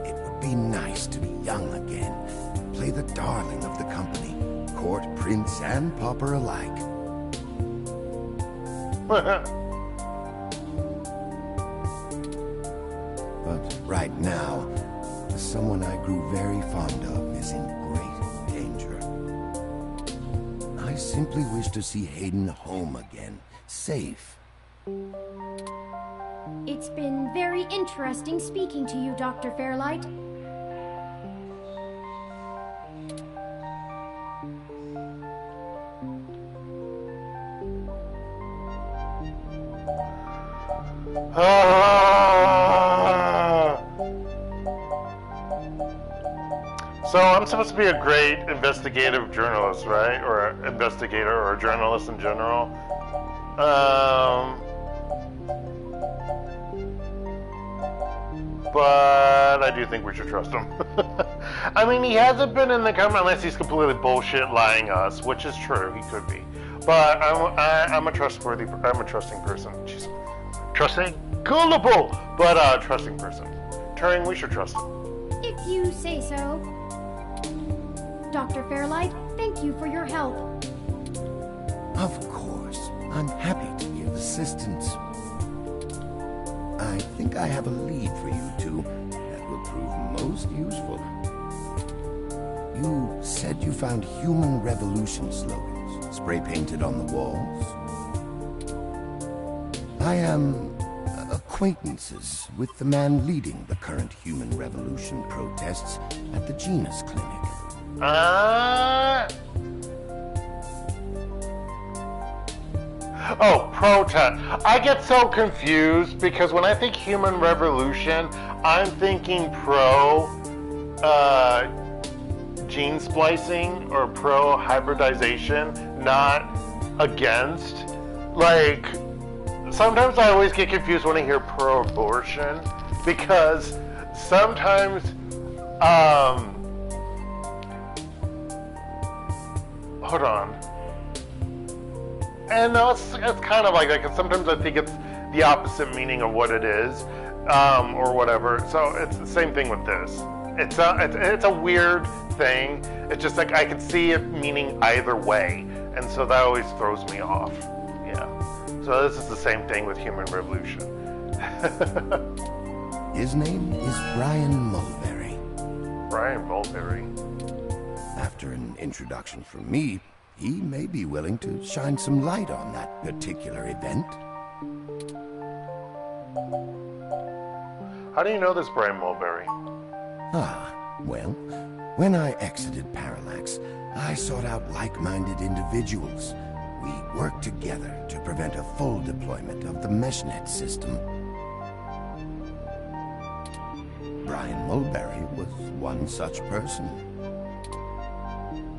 [SPEAKER 7] It would be nice to be young again. Play the darling of the company. Court, prince, and pauper alike. But right now, someone I grew very fond of is in great danger. I simply wish to see Hayden home again, safe.
[SPEAKER 5] It's been very interesting speaking to you, Dr. Fairlight.
[SPEAKER 1] So I'm supposed to be a great investigative journalist, right? Or an investigator or a journalist in general. But I do think we should trust him. I mean, he hasn't been in the camera unless he's completely bullshit lying us, which is true. He could be. But I'm a trusting person. Jeez. Trusting? Gullible! But trusting person. Turing, we should trust him.
[SPEAKER 5] If you say so. Dr. Fairlight, thank you for your help.
[SPEAKER 7] Of course. I'm happy to be of assistance. I think I have a lead for you two that will prove most useful. You said you found human revolution slogans spray-painted on the walls? I am acquaintances with the man leading the current human revolution protests at the Genus Clinic.
[SPEAKER 1] Oh, protest. I get so confused because when I think human revolution, I'm thinking pro gene splicing or pro hybridization, not against. Like, sometimes I always get confused when I hear pro abortion because sometimes hold on. And no, it's kind of like that, because sometimes I think it's the opposite meaning of what it is, or whatever. So it's the same thing with this. It's a weird thing. It's just like I can see it meaning either way, and so that always throws me off. Yeah. So this is the same thing with human revolution.
[SPEAKER 7] His name is Brian Mulberry.
[SPEAKER 1] Brian Mulberry.
[SPEAKER 7] After an introduction from me, he may be willing to shine some light on that particular event.
[SPEAKER 1] How do you know this Brian Mulberry?
[SPEAKER 7] Well, when I exited Parallax, I sought out like-minded individuals. We worked together to prevent a full deployment of the MeshNet system. Brian Mulberry was one such person.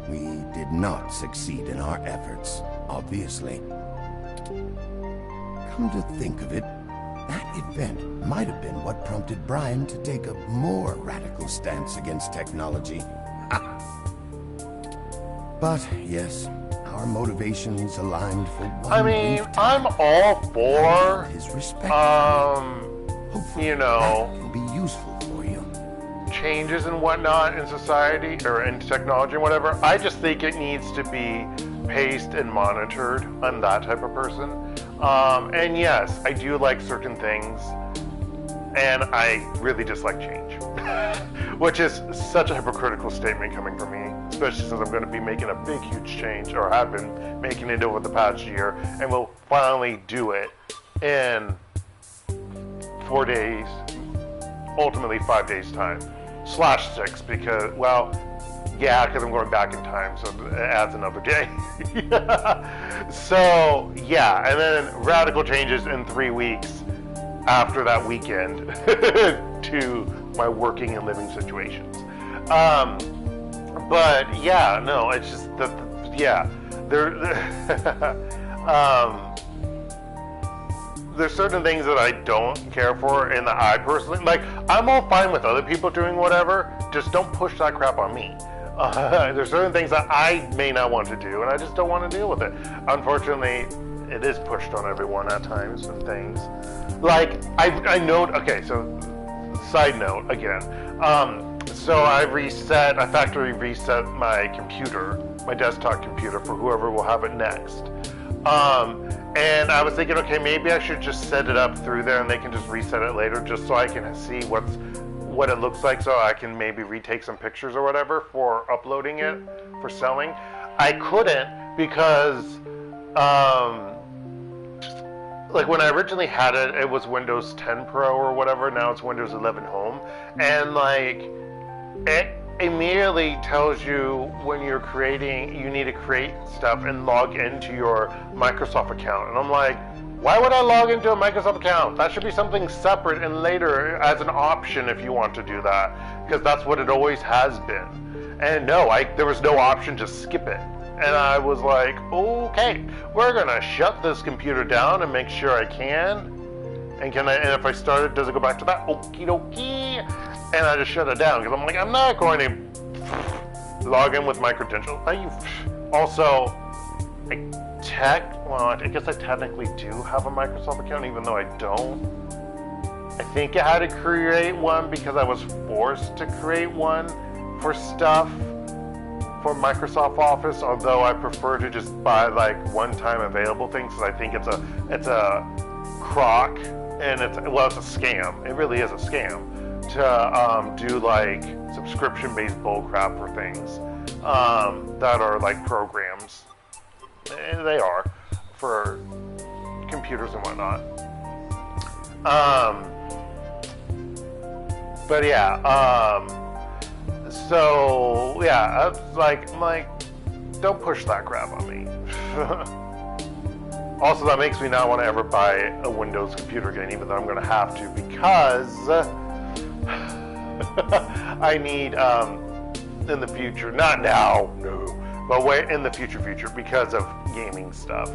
[SPEAKER 7] We did not succeed in our efforts, obviously. Come to think of it, That event might have been what prompted Brian to take a more radical stance against technology. But yes, our motivations aligned for one
[SPEAKER 1] I mean,
[SPEAKER 7] brief time.
[SPEAKER 1] I'm all for,
[SPEAKER 7] His respect. Hopefully
[SPEAKER 1] you know,
[SPEAKER 7] that will be useful for you.
[SPEAKER 1] changes and whatnot in society or in technology and whatever. I just think it needs to be paced and monitored. I'm that type of person. And yes, I do like certain things, and I really dislike change. Which is such a hypocritical statement coming from me, especially since I'm going to be making a big, huge change, or have been making it over the past year, and will finally do it in 4 days, ultimately 5 days time, /6, because, well, yeah, because I'm going back in time, so it adds another day. So, yeah, and then radical changes in 3 weeks after that weekend to my working and living situations. But yeah, no, it's just that, yeah, there's certain things that I don't care for, and that I personally, like, I'm all fine with other people doing whatever, just don't push that crap on me. There's certain things that I may not want to do, and I just don't want to deal with it. Unfortunately, it is pushed on everyone at times and things. Like, I note, okay, so, side note, again, so I factory reset my computer, my desktop computer, for whoever will have it next. And I was thinking, okay, maybe I should just set it up through there and they can just reset it later, just so I can see what it looks like, so I can maybe retake some pictures or whatever for uploading it, for selling. I couldn't because, like when I originally had it, it was Windows 10 Pro or whatever. Now it's Windows 11 Home, and like it immediately tells you when you're creating, you need to create stuff and log into your Microsoft account. And I'm like, why would I log into a Microsoft account? That should be something separate and later as an option if you want to do that, because that's what it always has been. And no, there was no option to skip it. And I was like, okay, we're gonna shut this computer down and make sure I can. And if I start it, does it go back to that? Okie dokie. And I just shut it down because I'm like, I'm not going to log in with my credentials. Also, I guess I technically do have a Microsoft account, even though I don't. I think I had to create one because I was forced to create one for stuff for Microsoft Office, although I prefer to just buy like one-time available things, because I think it's a crock, and it's a scam. It really is a scam to do like subscription-based bullcrap for things that are like programs. And they are for computers and whatnot. But yeah, so yeah, I'm like, don't push that crap on me. Also, that makes me not want to ever buy a Windows computer again, even though I'm going to have to, because I need, in the future, not now, no, but in the future, because of gaming stuff.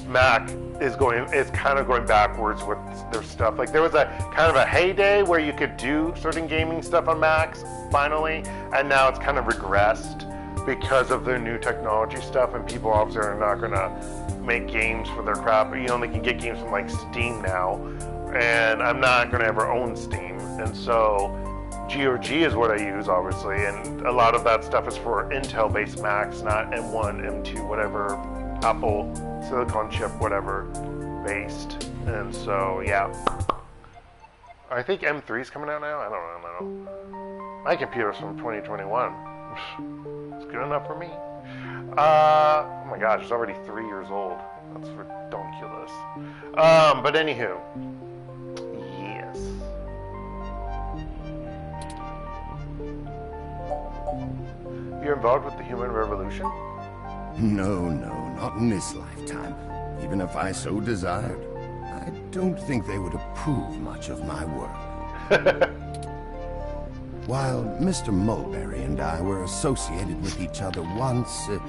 [SPEAKER 1] Mac is kind of going backwards with their stuff. Like, there was a kind of a heyday where you could do certain gaming stuff on Macs, finally, and now it's kind of regressed because of their new technology stuff, and people obviously are not going to make games for their crap. You know, they can get games from like Steam now, and I'm not going to ever own Steam, and so GOG is what I use, obviously, and a lot of that stuff is for Intel-based Macs, not M1, M2, whatever, Apple, Silicon chip, whatever, based. And so, yeah. I think M3 is coming out now? I don't know. My computer's from 2021. It's good enough for me. Oh my gosh, it's already 3 years old. That's ridiculous. But anywho. Yes. You're involved with the human revolution?
[SPEAKER 7] No, not in this lifetime. Even if I so desired, I don't think they would approve much of my work. While Mr. Mulberry and I were associated with each other once, it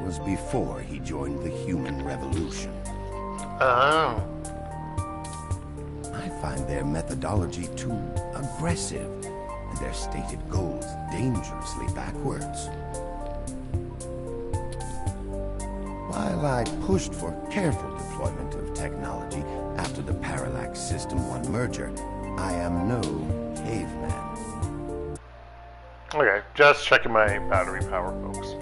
[SPEAKER 7] was before he joined the human revolution.
[SPEAKER 1] Oh.
[SPEAKER 7] I find their methodology too aggressive and their stated goals dangerously backwards. While I pushed for careful deployment of technology after the Parallax System 1 merger, I am no caveman.
[SPEAKER 1] Okay, just checking my battery power, folks.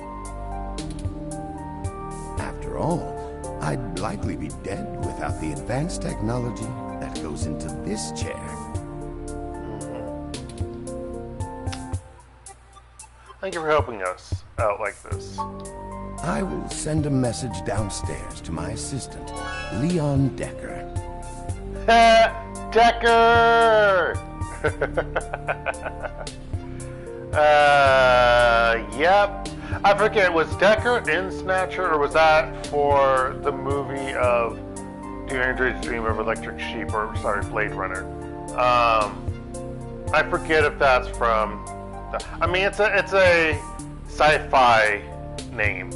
[SPEAKER 7] After all, I'd likely be dead without the advanced technology that goes into this chair.
[SPEAKER 1] Thank you for helping us out like this.
[SPEAKER 7] I will send a message downstairs to my assistant, Leon Decker.
[SPEAKER 1] Decker! Yep. I forget, was Decker in Snatcher, or was that for the movie of Do Android's Dream of Electric Sheep, or, sorry, Blade Runner? I forget if that's from... I mean, it's a sci-fi name,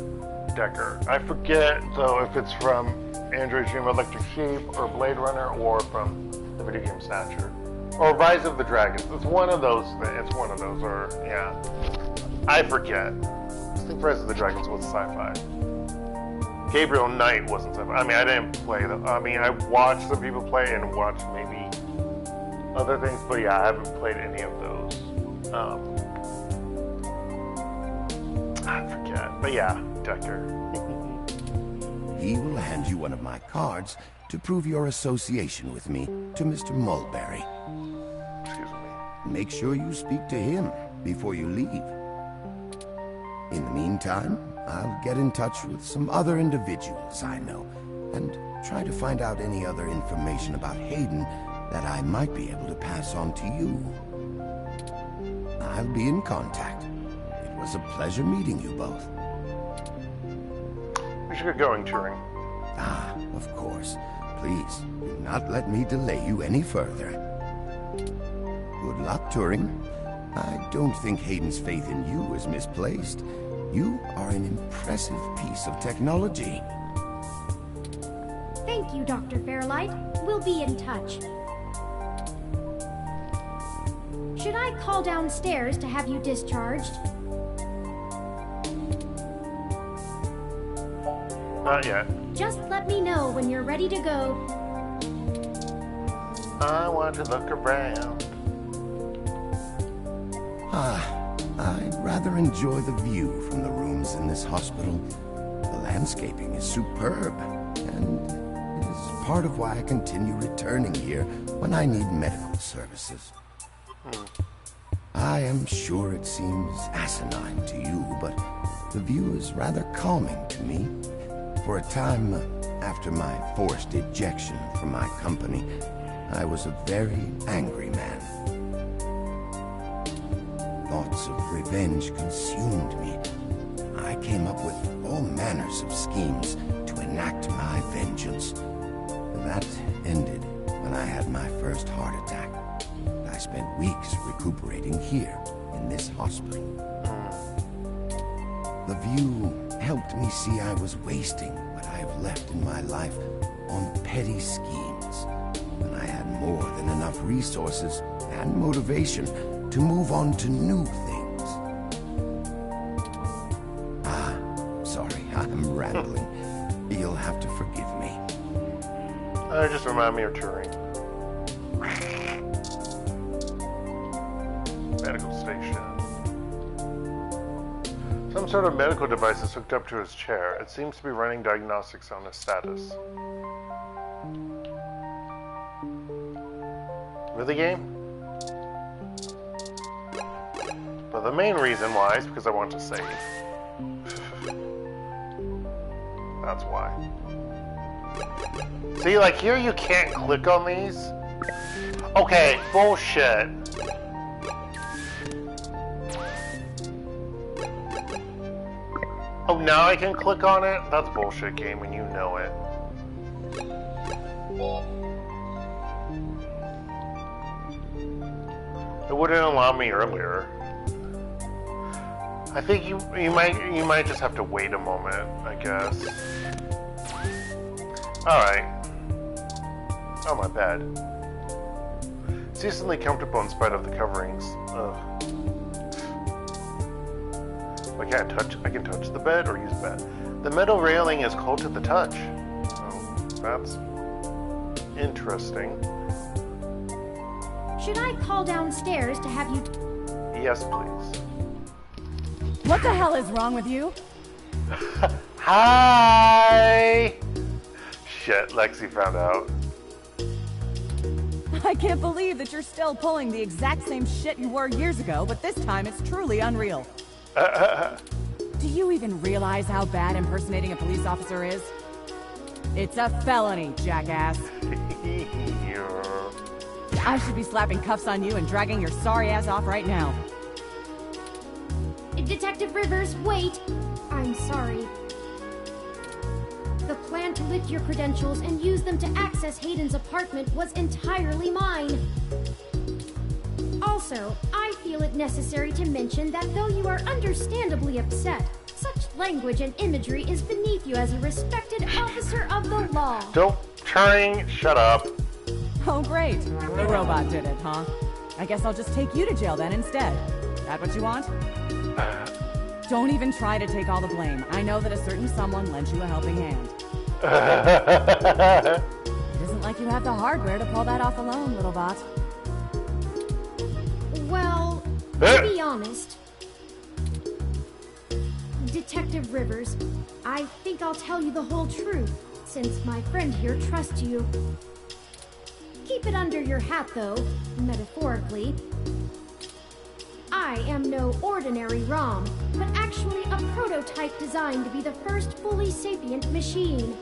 [SPEAKER 1] Decker. I forget, though, if it's from Android's Dream of Electric Sheep, or Blade Runner, or from the video game Snatcher. Or Rise of the Dragons. It's one of those, or, yeah. I forget. I think Rise of the Dragons was sci-fi. Gabriel Knight wasn't sci-fi. I mean, I didn't play them. I mean, I watched some people play and watched maybe other things, but yeah, I haven't played any of those. I forget. But yeah, Decker.
[SPEAKER 7] He will hand you one of my cards to prove your association with me to Mr. Mulberry.
[SPEAKER 1] Excuse me.
[SPEAKER 7] Make sure you speak to him before you leave. In the meantime, I'll get in touch with some other individuals I know and try to find out any other information about Hayden that I might be able to pass on to you. I'll be in contact. It was a pleasure meeting you both.
[SPEAKER 1] We should get going, Turing.
[SPEAKER 7] Ah, of course. Please, do not let me delay you any further. Good luck, Turing. I don't think Hayden's faith in you is misplaced. You are an impressive piece of technology.
[SPEAKER 5] Thank you, Dr. Fairlight. We'll be in touch. Should I call downstairs to have you discharged?
[SPEAKER 1] Not yet.
[SPEAKER 5] Just let me know when you're ready to go.
[SPEAKER 1] I want to look around.
[SPEAKER 7] I'd rather enjoy the view from the rooms in this hospital. The landscaping is superb, and it is part of why I continue returning here when I need medical services. I am sure it seems asinine to you, but the view is rather calming to me. For a time, after my forced ejection from my company, I was a very angry man. Thoughts of revenge consumed me. I came up with all manners of schemes to enact my vengeance. That ended when I had my first heart attack. I spent weeks recuperating here in this hospital. The view helped me see I was wasting what I have left in my life on petty schemes, when I had more than enough resources and motivation to move on to new things. Sorry, I'm rambling. You'll have to forgive me.
[SPEAKER 1] Just remind me of Turing. Medical station. Some sort of medical device is hooked up to his chair. It seems to be running diagnostics on his status. Really, game? But the main reason why is because I want to save. That's why. See, like here you can't click on these. Okay, bullshit. Oh, now I can click on it? That's bullshit, game, and you know it. It wouldn't allow me earlier. I think you might just have to wait a moment, I guess. Alright. Oh, my bad. decently comfortable in spite of the coverings. Ugh. I can't touch. I can touch the bed or use bed. The metal railing is cold to the touch. Oh, that's interesting.
[SPEAKER 5] Should I call downstairs to have you...
[SPEAKER 1] Yes, please.
[SPEAKER 3] What the hell is wrong with you?
[SPEAKER 1] Hi! Shit, Lexi found out.
[SPEAKER 3] I can't believe that you're still pulling the exact same shit you were years ago, but this time it's truly unreal. Do you even realize how bad impersonating a police officer is? It's a felony, jackass. I should be slapping cuffs on you and dragging your sorry ass off right now.
[SPEAKER 5] Detective Rivers, wait! I'm sorry. The plan to lift your credentials and use them to access Hayden's apartment was entirely mine. Also, I feel it necessary to mention that though you are understandably upset, such language and imagery is beneath you as a respected officer of the law.
[SPEAKER 1] Don't, Turing, shut up.
[SPEAKER 3] Oh great, the robot did it, huh? I guess I'll just take you to jail then instead. That what you want? Don't even try to take all the blame. I know that a certain someone lent you a helping hand. It isn't like you have the hardware to pull that off alone, little bot.
[SPEAKER 5] Well, to be honest, Detective Rivers, I think I'll tell you the whole truth, since my friend here trusts you. Keep it under your hat, though, metaphorically. I am no ordinary ROM, but actually a prototype designed to be the first fully sapient machine.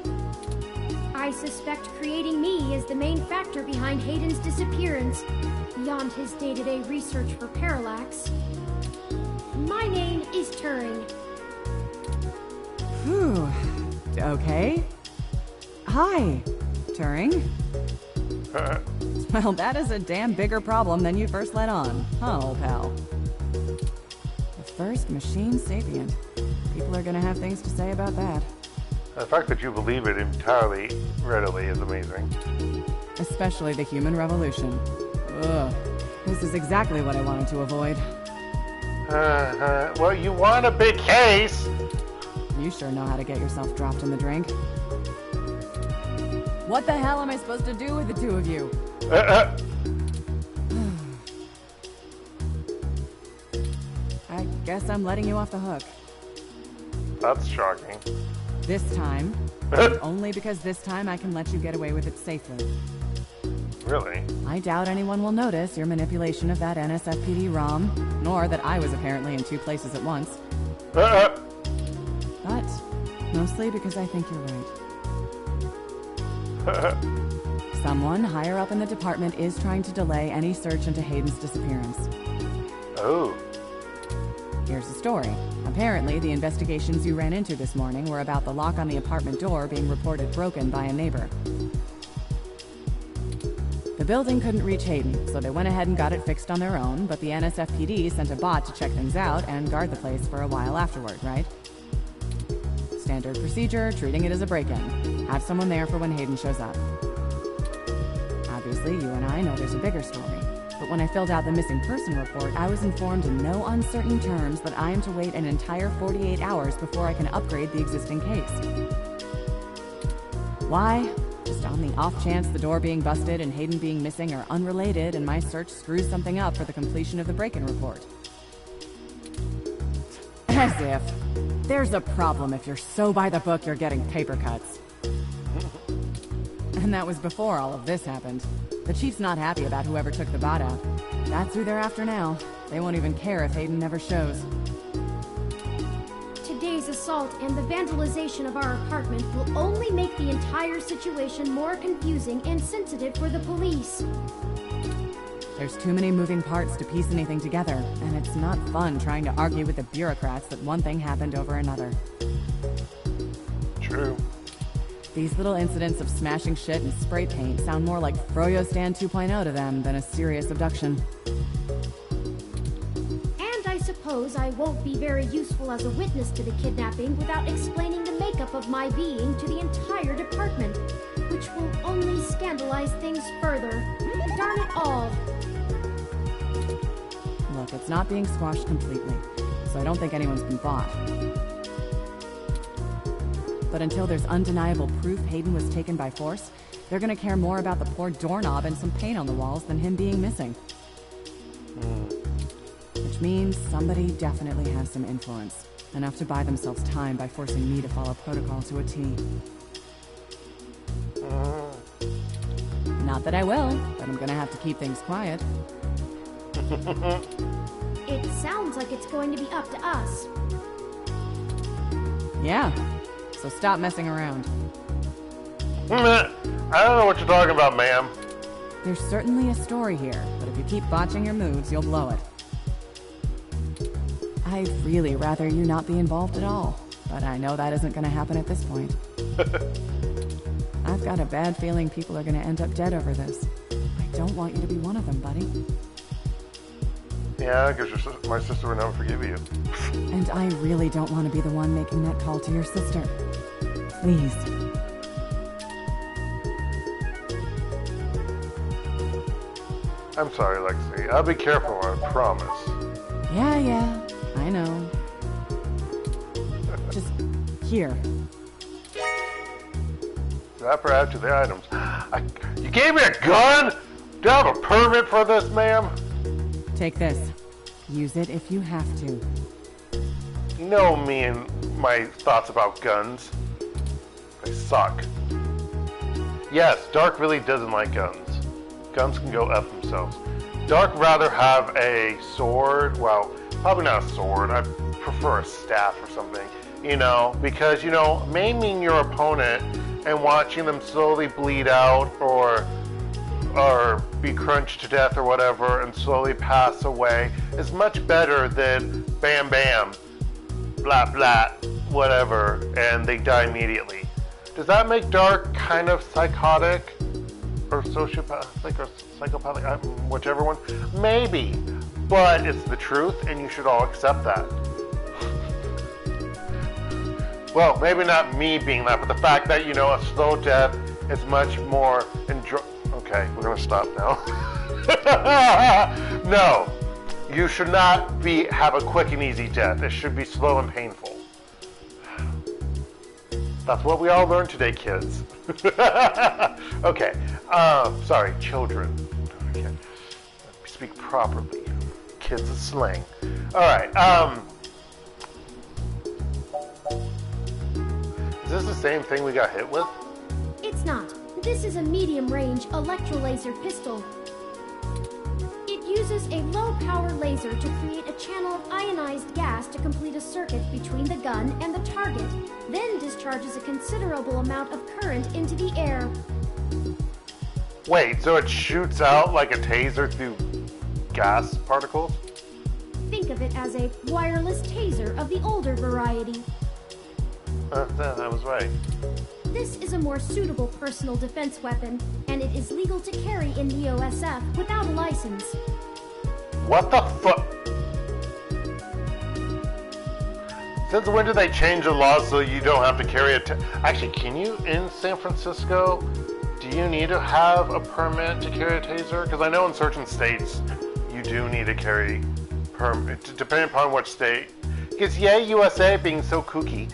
[SPEAKER 5] I suspect creating me is the main factor behind Hayden's disappearance, beyond his day-to-day research for parallax. My name is Turing.
[SPEAKER 3] Whew. Okay. Hi, Turing. Well, that is a damn bigger problem than you first let on, huh, old pal? The first machine sapient. People are gonna have things to say about that.
[SPEAKER 1] The fact that you believe it entirely readily is amazing.
[SPEAKER 3] Especially the human revolution. Ugh. This is exactly what I wanted to avoid.
[SPEAKER 1] Well, you want a big case!
[SPEAKER 3] You sure know how to get yourself dropped in the drink. What the hell am I supposed to do with the two of you? I guess I'm letting you off the hook.
[SPEAKER 1] That's shocking.
[SPEAKER 3] This time, and only because this time I can let you get away with it safely.
[SPEAKER 1] Really?
[SPEAKER 3] I doubt anyone will notice your manipulation of that NSFPD ROM, nor that I was apparently in two places at once. But mostly because I think you're right. Someone higher up in the department is trying to delay any search into Hayden's disappearance.
[SPEAKER 1] Oh.
[SPEAKER 3] Here's the story. Apparently, the investigations you ran into this morning were about the lock on the apartment door being reported broken by a neighbor. The building couldn't reach Hayden, so they went ahead and got it fixed on their own, but the NSFPD sent a bot to check things out and guard the place for a while afterward, right? Standard procedure, treating it as a break-in. Have someone there for when Hayden shows up. Obviously, you and I know there's a bigger story. But when I filled out the missing person report, I was informed in no uncertain terms that I am to wait an entire 48 hours before I can upgrade the existing case. Why? Just on the off chance the door being busted and Hayden being missing are unrelated and my search screws something up for the completion of the break-in report. As if. There's a problem if you're so by the book you're getting paper cuts. And that was before all of this happened. The chief's not happy about whoever took the bot out. That's who they're after now. They won't even care if Hayden never shows.
[SPEAKER 5] Today's assault and the vandalization of our apartment will only make the entire situation more confusing and sensitive for the police.
[SPEAKER 3] There's too many moving parts to piece anything together, and it's not fun trying to argue with the bureaucrats that one thing happened over another.
[SPEAKER 1] True.
[SPEAKER 3] These little incidents of smashing shit and spray paint sound more like Froyo Stand 2.0 to them than a serious abduction.
[SPEAKER 5] And I suppose I won't be very useful as a witness to the kidnapping without explaining the makeup of my being to the entire department, which will only scandalize things further. Darn it all.
[SPEAKER 3] Look, it's not being squashed completely, so I don't think anyone's been bought. But until there's undeniable proof Hayden was taken by force, they're gonna care more about the poor doorknob and some paint on the walls than him being missing. Which means somebody definitely has some influence. Enough to buy themselves time by forcing me to follow protocol to a T. Not that I will, but I'm gonna have to keep things quiet.
[SPEAKER 5] It sounds like it's going to be up to us.
[SPEAKER 3] Yeah, so stop messing around.
[SPEAKER 1] I don't know what you're talking about, ma'am.
[SPEAKER 3] There's certainly a story here, but if you keep botching your moves, you'll blow it. I'd really rather you not be involved at all, but I know that isn't gonna happen at this point. I've got a bad feeling people are gonna end up dead over this. I don't want you to be one of them, buddy.
[SPEAKER 1] Yeah, because my sister would never forgive you.
[SPEAKER 3] And I really don't want to be the one making that call to your sister. Please.
[SPEAKER 1] I'm sorry, Lexi. I'll be careful, I promise.
[SPEAKER 3] Yeah, I know. Just here.
[SPEAKER 1] Wrap her out to the items. You gave me a gun? Do I have a permit for this, ma'am?
[SPEAKER 3] Take this. Use it if you have to.
[SPEAKER 1] You know me and my thoughts about guns. They suck. Yes, Dark really doesn't like guns. Guns can go F themselves. Dark rather have a sword. Well, probably not a sword. I prefer a staff or something. You know, because, you know, maiming your opponent and watching them slowly bleed out or be crunched to death or whatever and slowly pass away is much better than bam bam, blah blah, whatever, and they die immediately. Does that make Dark kind of psychotic? Or sociopathic or psychopathic, whichever one? Maybe, but it's the truth and you should all accept that. Well, maybe not me being that, but the fact that, you know, a slow death is much more okay, we're gonna stop now. No, you should not have a quick and easy death. It should be slow and painful. That's what we all learned today, kids. Okay, sorry, children. I can't speak properly. Kids is slang. All right, is this the same thing we got hit with?
[SPEAKER 5] It's not. This is a medium-range electrolaser pistol. It uses a low-power laser to create a channel of ionized gas to complete a circuit between the gun and the target, then discharges a considerable amount of current into the air.
[SPEAKER 1] Wait, so it shoots out like a taser through gas particles?
[SPEAKER 5] Think of it as a wireless taser of the older variety.
[SPEAKER 1] I was right.
[SPEAKER 5] This is a more suitable personal defense weapon, and it is legal to carry in the OSF without a license.
[SPEAKER 1] What the fuck? Since when did they change the laws so you don't have to carry a Actually, can you, in San Francisco, do you need to have a permit to carry a taser? Because I know in certain states, you do need to carry permit, depending upon which state. Because yay, USA being so kooky,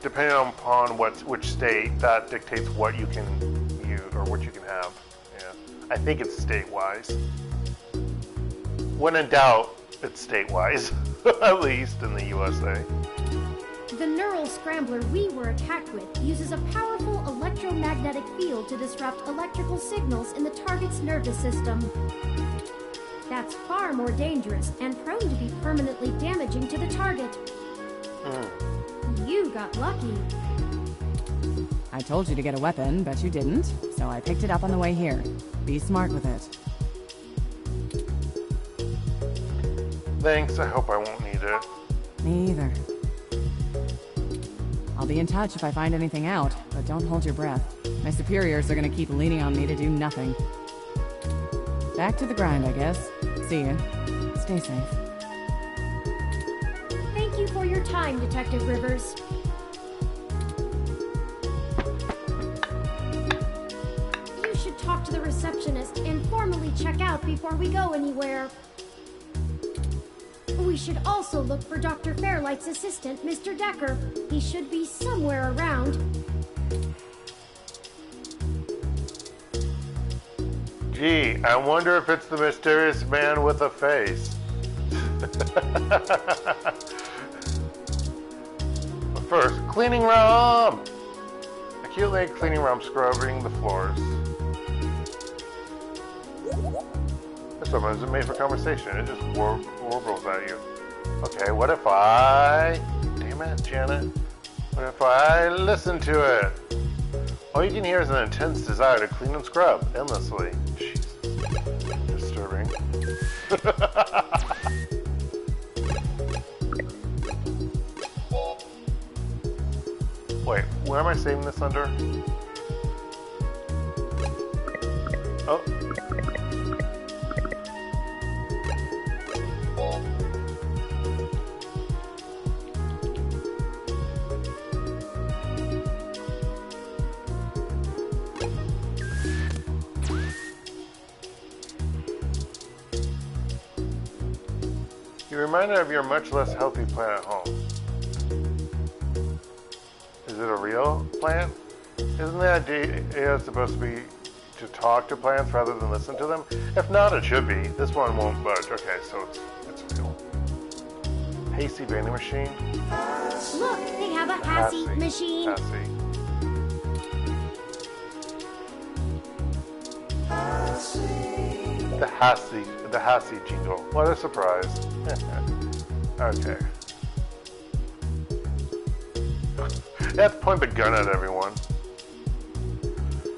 [SPEAKER 1] depending upon which state, that dictates what you can use or what you can have. Yeah, I think it's state-wise. When in doubt, it's state-wise, at least in the USA.
[SPEAKER 5] The neural scrambler we were attacked with uses a powerful electromagnetic field to disrupt electrical signals in the target's nervous system. That's far more dangerous and prone to be permanently damaging to the target. You got lucky.
[SPEAKER 3] I told you to get a weapon, but you didn't, so I picked it up on the way here. Be smart with it.
[SPEAKER 1] Thanks, I hope I won't need it.
[SPEAKER 3] Me either. I'll be in touch if I find anything out, but don't hold your breath. My superiors are gonna keep leaning on me to do nothing. Back to the grind, I guess. See ya. Stay safe.
[SPEAKER 5] Thank you for your time, Detective Rivers. You should talk to the receptionist and formally check out before we go anywhere. We should also look for Dr. Fairlight's assistant, Mr. Decker. He should be somewhere around.
[SPEAKER 1] Gee, I wonder if it's the mysterious man with a face. But first, cleaning room! A cute lady cleaning room scrubbing the floors. This one isn't made for conversation, it just warbles at you. Okay, what if I... Damn it, Janet. What if I listen to it? All you can hear is an intense desire to clean and scrub endlessly. Jesus. Disturbing. Wait, where am I saving this under? Oh. You're reminded of your much less healthy plant at home. Is it a real plant? Isn't the idea supposed to be to talk to plants rather than listen to them? If not, it should be. This one won't budge. Okay, so it's real. Hasty vending machine.
[SPEAKER 5] Look, they have a Hassie machine.
[SPEAKER 1] The Hassie jingle. What a surprise. Okay. They have to point the gun at everyone.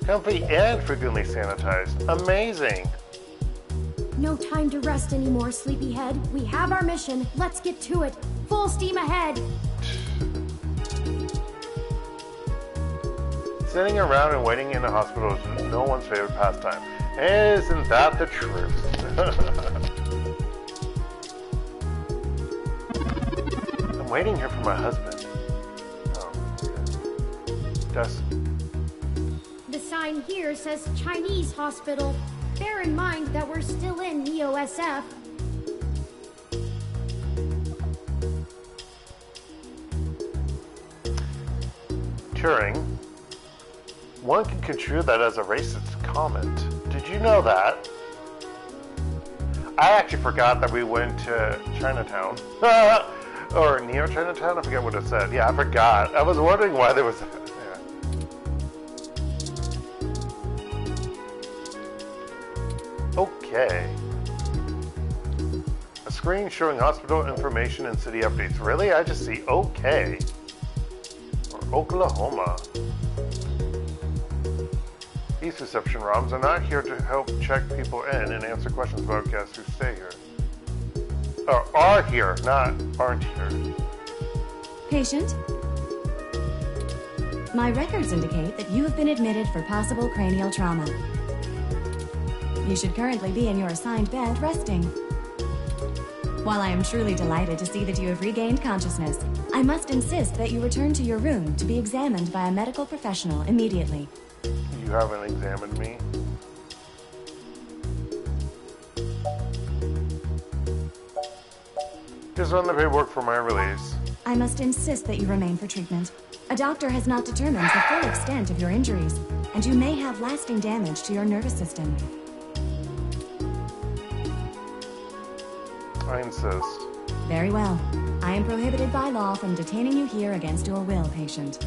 [SPEAKER 1] Comfy and frequently sanitized. Amazing.
[SPEAKER 5] No time to rest anymore, sleepyhead. We have our mission. Let's get to it. Full steam ahead.
[SPEAKER 1] Sitting around and waiting in a hospital is no one's favorite pastime. Isn't that the truth? I'm waiting here for my husband. Oh, okay.
[SPEAKER 5] The sign here says Chinese hospital. Bear in mind that we're still in Neo-SF.
[SPEAKER 1] Turing. One can construe that as a racist comment. Did you know that? I actually forgot that we went to Chinatown. Or Neo-Chinatown? I forget what it said. Yeah, I forgot. I was wondering why there was... Okay. A screen showing hospital information and city updates. Really? I just see okay. Or Oklahoma. These reception ROMs are not here to help check people in and answer questions about guests who stay here. Or are here, not aren't here.
[SPEAKER 8] Patient? My records indicate that you have been admitted for possible cranial trauma. You should currently be in your assigned bed, resting. While I am truly delighted to see that you have regained consciousness, I must insist that you return to your room to be examined by a medical professional immediately.
[SPEAKER 1] You haven't examined me. Just run the paperwork for my release.
[SPEAKER 8] I must insist that you remain for treatment. A doctor has not determined the full extent of your injuries, and you may have lasting damage to your nervous system.
[SPEAKER 1] I insist.
[SPEAKER 8] Very well. I am prohibited by law from detaining you here against your will, patient.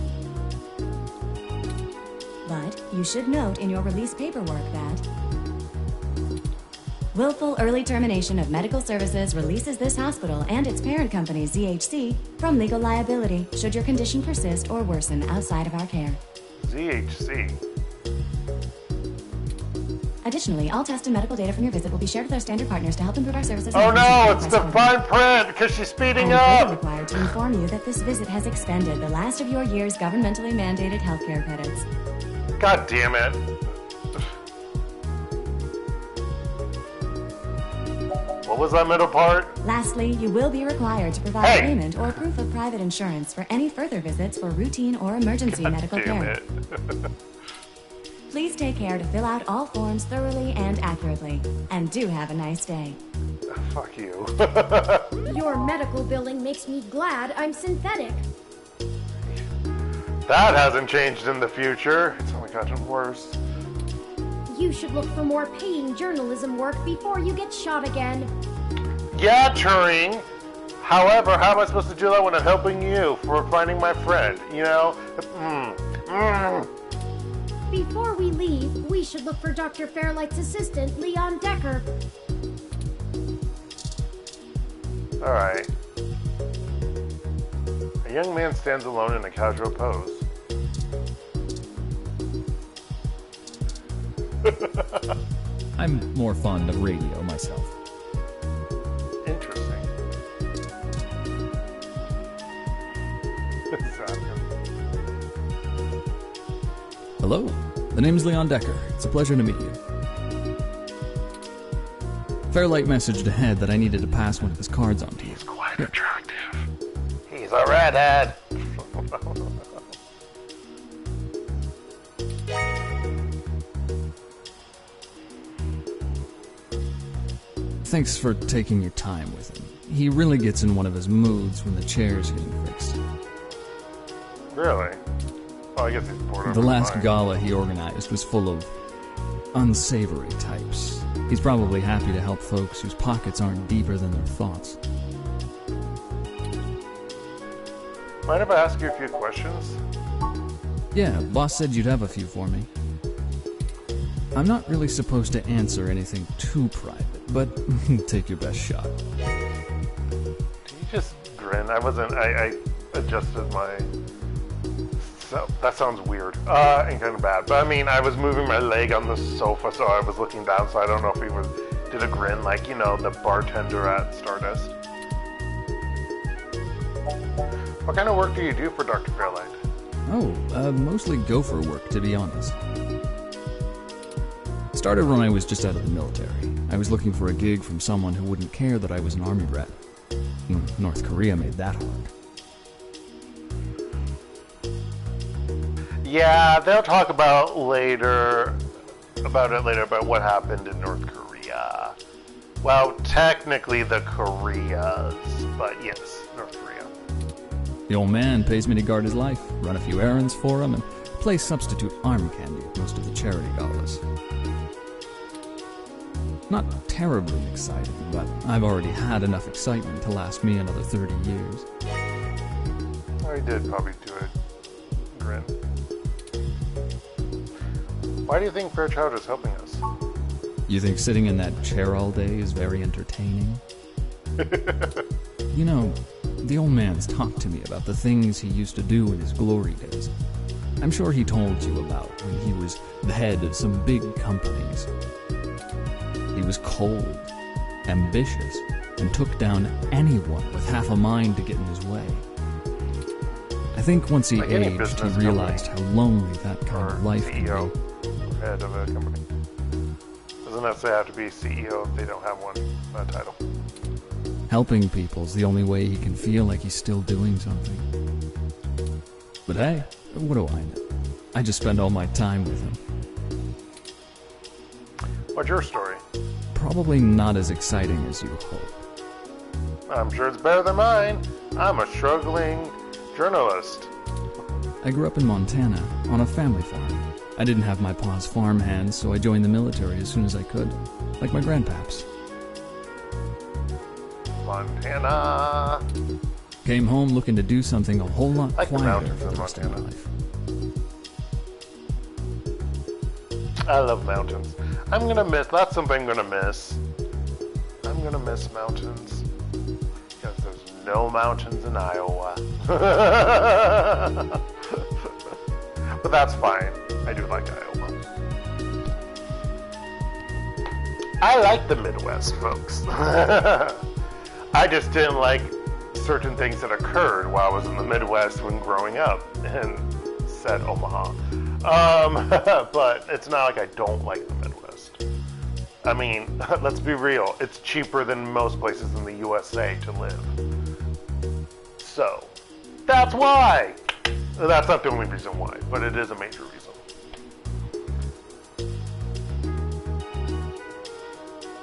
[SPEAKER 8] But you should note in your release paperwork that willful early termination of medical services releases this hospital and its parent company, ZHC, from legal liability should your condition persist or worsen outside of our care.
[SPEAKER 1] ZHC?
[SPEAKER 8] Additionally, all test and medical data from your visit will be shared with our standard partners to help improve our services.
[SPEAKER 1] Oh no, it's the fine print because she's speeding up!
[SPEAKER 8] I am required to inform you that this visit has expended the last of your year's governmentally mandated healthcare credits.
[SPEAKER 1] God damn it. What was that middle part?
[SPEAKER 8] Lastly, you will be required to provide payment or proof of private insurance for any further visits for routine or emergency medical care. Please take care to fill out all forms thoroughly and accurately. And do have a nice day.
[SPEAKER 1] Fuck you.
[SPEAKER 5] Your medical billing makes me glad I'm synthetic.
[SPEAKER 1] That hasn't changed in the future. It's only gotten worse.
[SPEAKER 5] You should look for more paying journalism work before you get shot again.
[SPEAKER 1] Yeah, Turing. However, how am I supposed to do that when I'm helping you for finding my friend? You know?
[SPEAKER 5] Before we leave, we should look for Dr. Fairlight's assistant, Leon Decker.
[SPEAKER 1] Alright. A young man stands alone in a casual pose.
[SPEAKER 9] I'm more fond of radio myself.
[SPEAKER 1] Interesting.
[SPEAKER 9] Hello, the name's Leon Decker. It's a pleasure to meet you. Fairlight messaged ahead that I needed to pass one of his cards on to you.
[SPEAKER 1] He's quite attractive. He's a redhead.
[SPEAKER 9] Thanks for taking your time with him. He really gets in one of his moods when the chair's getting fixed.
[SPEAKER 1] Really? Oh, I guess he's bored of
[SPEAKER 9] The last gala he organized was full of unsavory types. He's probably happy to help folks whose pockets aren't deeper than their thoughts.
[SPEAKER 1] Mind if I ask you a few questions?
[SPEAKER 9] Yeah, boss said you'd have a few for me. I'm not really supposed to answer anything too private, but take your best shot.
[SPEAKER 1] Did you just grin? I adjusted my... So, that sounds weird, and kind of bad. But I mean, I was moving my leg on the sofa, so I was looking down, so I don't know if he did a grin like, you know, the bartender at Stardust. What kind of work do you do for Dr. Fairlight?
[SPEAKER 9] Oh, mostly gopher work, to be honest. Started when I was just out of the military. I was looking for a gig from someone who wouldn't care that I was an army brat. North Korea made that hard.
[SPEAKER 1] Yeah, they'll talk about it later, about what happened in North Korea. Well, technically the Koreas, but yes, North Korea.
[SPEAKER 9] The old man pays me to guard his life, run a few errands for him, and play substitute arm candy at most of the charity galas. Not terribly exciting, but I've already had enough excitement to last me another 30 years.
[SPEAKER 1] I did probably do it. Grin. Why do you think Fairchild is helping us?
[SPEAKER 9] You think sitting in that chair all day is very entertaining? You know, the old man's talked to me about the things he used to do in his glory days. I'm sure he told you about when he was the head of some big companies. He was cold, ambitious, and took down anyone with half a mind to get in his way. I think once he aged, he realized how lonely that kind of life can be.
[SPEAKER 1] Head of a company. Doesn't necessarily have to be CEO if they don't have one title.
[SPEAKER 9] Helping people's the only way he can feel like he's still doing something. But hey, what do I know? I just spend all my time with him.
[SPEAKER 1] What's your story?
[SPEAKER 9] Probably not as exciting as you hope.
[SPEAKER 1] I'm sure it's better than mine. I'm a struggling journalist.
[SPEAKER 9] I grew up in Montana, on a family farm. I didn't have my pa's farm hands, so I joined the military as soon as I could, like my grandpaps.
[SPEAKER 1] Montana.
[SPEAKER 9] Came home looking to do something a whole lot
[SPEAKER 1] like
[SPEAKER 9] quieter
[SPEAKER 1] the
[SPEAKER 9] for the rest of my life.
[SPEAKER 1] I love mountains. That's something I'm gonna miss. I'm gonna miss mountains. Because there's no mountains in Iowa. But that's fine. I do like Iowa. I like the Midwest, folks. I just didn't like certain things that occurred while I was in the Midwest when growing up in said Omaha. But it's not like I don't like the Midwest. I mean, let's be real. It's cheaper than most places in the USA to live. So, that's why. That's not the only reason why, but it is a major reason.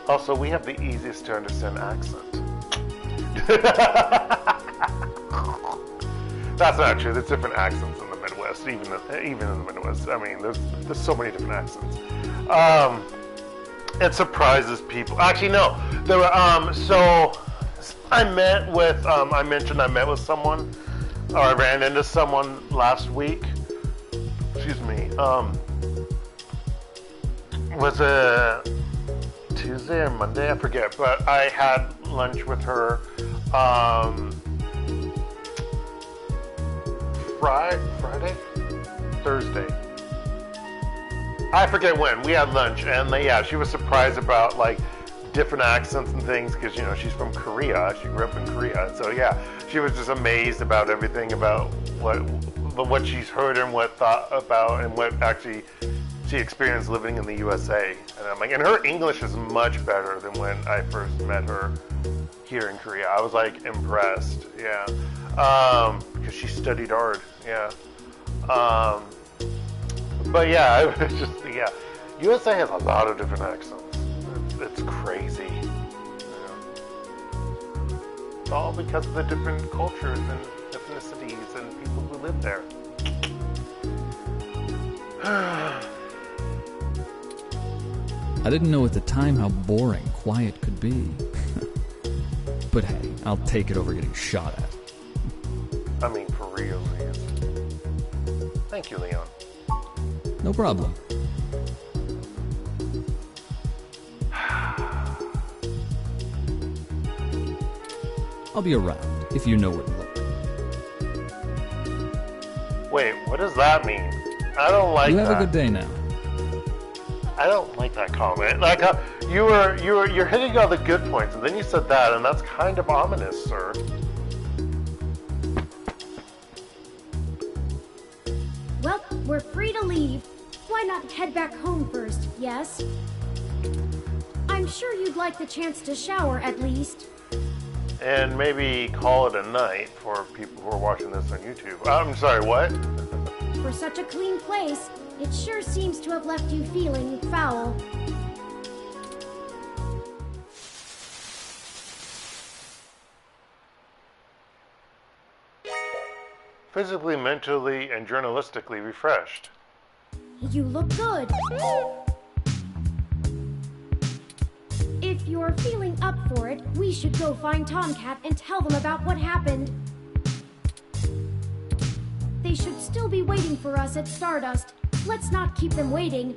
[SPEAKER 1] Also, we have the easiest to understand accent. That's not true. There's different accents in the Midwest, even in the Midwest. I mean, there's so many different accents. It surprises people. Actually, no. There were so I met with I mentioned I met with someone, or I ran into someone last week. Excuse me. Was it Tuesday or Monday? I forget. But I had lunch with her. Friday? Thursday. I forget when. We had lunch, and yeah, she was surprised about like different accents and things because you know she's from Korea. She grew up in Korea, so yeah, she was just amazed about everything about what she's heard and what thought about and what actually she experienced living in the USA. And I'm like, and her English is much better than when I first met her here in Korea. I was like impressed, yeah, because she studied art, yeah. But yeah, it was just, yeah, USA has a lot of different accents. It's crazy. Yeah. It's all because of the different cultures and ethnicities and people who live there.
[SPEAKER 9] I didn't know at the time how boring quiet could be. But hey, I'll take it over getting shot at.
[SPEAKER 1] I mean, for real, Leon. Thank you, Leon.
[SPEAKER 9] No problem. I'll be around if you know where to look.
[SPEAKER 1] Wait, what does that mean? I don't like that.
[SPEAKER 9] You have a good day now.
[SPEAKER 1] I don't like that comment. Like you're hitting all the good points, and then you said that, and that's kind of ominous, sir.
[SPEAKER 5] Well, we're free to leave. Why not head back home first, yes? I'm sure you'd like the chance to shower at least.
[SPEAKER 1] And maybe call it a night for people who are watching this on YouTube. I'm sorry, what?
[SPEAKER 5] For such a clean place, it sure seems to have left you feeling foul.
[SPEAKER 1] Physically, mentally, and journalistically refreshed.
[SPEAKER 5] You look good. If you're feeling up for it, we should go find Tomcat and tell them about what happened. They should still be waiting for us at Stardust. Let's not keep them waiting.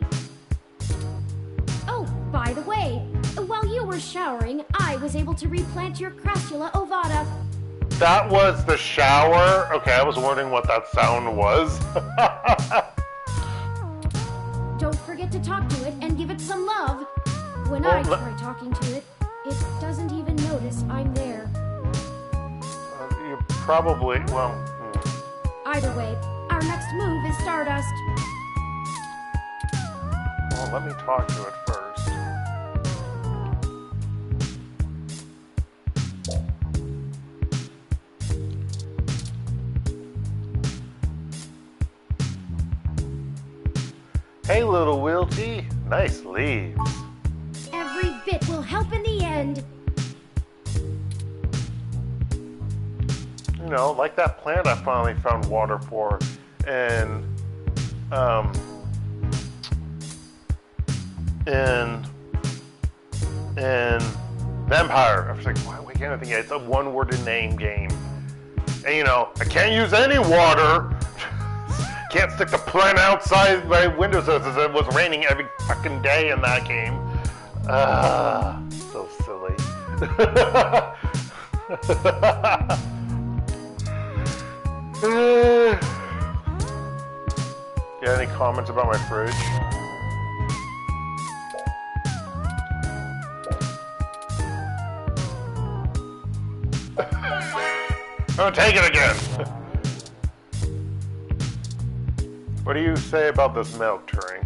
[SPEAKER 5] Oh, by the way, while you were showering, I was able to replant your Crassula ovata.
[SPEAKER 1] That was the shower? Okay, I was wondering what that sound was.
[SPEAKER 5] Don't forget to talk to it and give it some love. When I try talking to it, it doesn't even notice I'm there.
[SPEAKER 1] You probably, well...
[SPEAKER 5] Either way, our next move is Stardust.
[SPEAKER 1] Well, let me talk to it first. Hey, little Wilty. Nice leaves.
[SPEAKER 5] Every bit will help in the end.
[SPEAKER 1] You know, like that plant I finally found water for, and Vampire. I was like, why can't I think? It's a one-worded name game, and you know, I can't use any water. Can't stick the plant outside my windowsill as it was raining every fucking day in that game. So silly. You got any comments about my fridge? Oh, take it again! What do you say about this milk, Turing?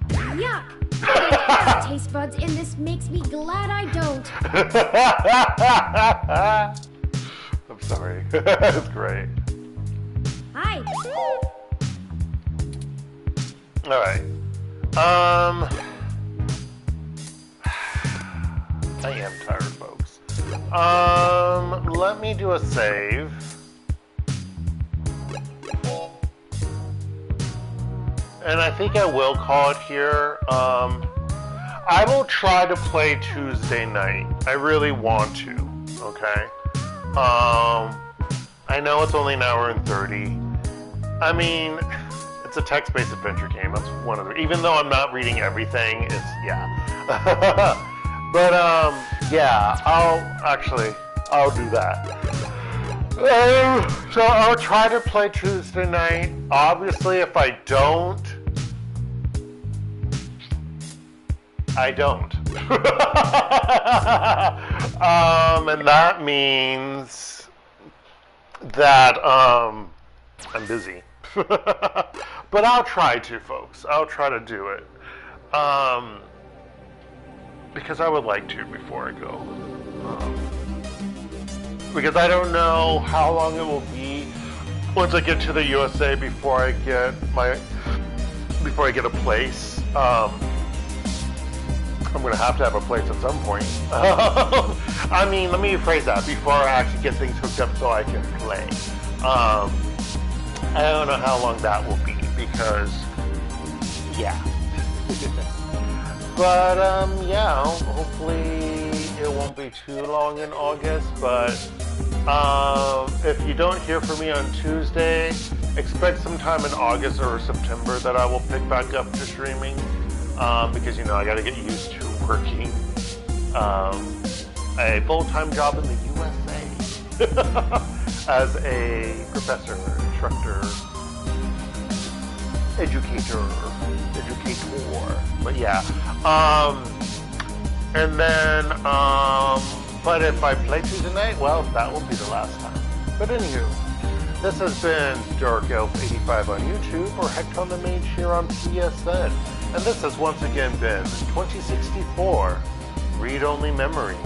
[SPEAKER 5] Yuck! Having taste buds in this makes me glad I don't.
[SPEAKER 1] I'm sorry. That's great.
[SPEAKER 5] Hi.
[SPEAKER 1] Alright. I am tired, folks. Let me do a save. And I think I will call it here. I will try to play Tuesday night. I really want to, okay? I know it's only an hour and 30. I mean, it's a text-based adventure game. That's one of the... Even though I'm not reading everything, it's... Yeah. But, yeah, I'll do that. So I'll try to play Tuesday night. Obviously, if I don't, I don't. And that means that I'm busy. But I'll try to, folks. I'll try to do it. Because I would like to before I go. Because I don't know how long it will be once I get to the USA before I get a place. I'm gonna have to have a place at some point. I mean, let me rephrase that, before I actually get things hooked up so I can play. I don't know how long that will be, because, yeah. But, yeah, hopefully it won't be too long in August, but if you don't hear from me on Tuesday, expect sometime in August or September that I will pick back up to streaming, because, you know, I gotta get used to working a full-time job in the USA as a professor, instructor, educator, but yeah, and then, but if I play Tuesday night, well, that will be the last time. But anywho, this has been DarkElf85 on YouTube, or HektontheMage here on PSN, and this has once again been 2064 Read-Only Memories.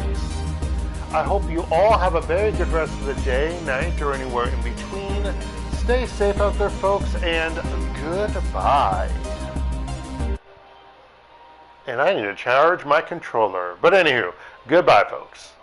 [SPEAKER 1] I hope you all have a very good rest of the day, night, or anywhere in between. Stay safe out there, folks, and goodbye. And I need to charge my controller. But anywho, goodbye, folks.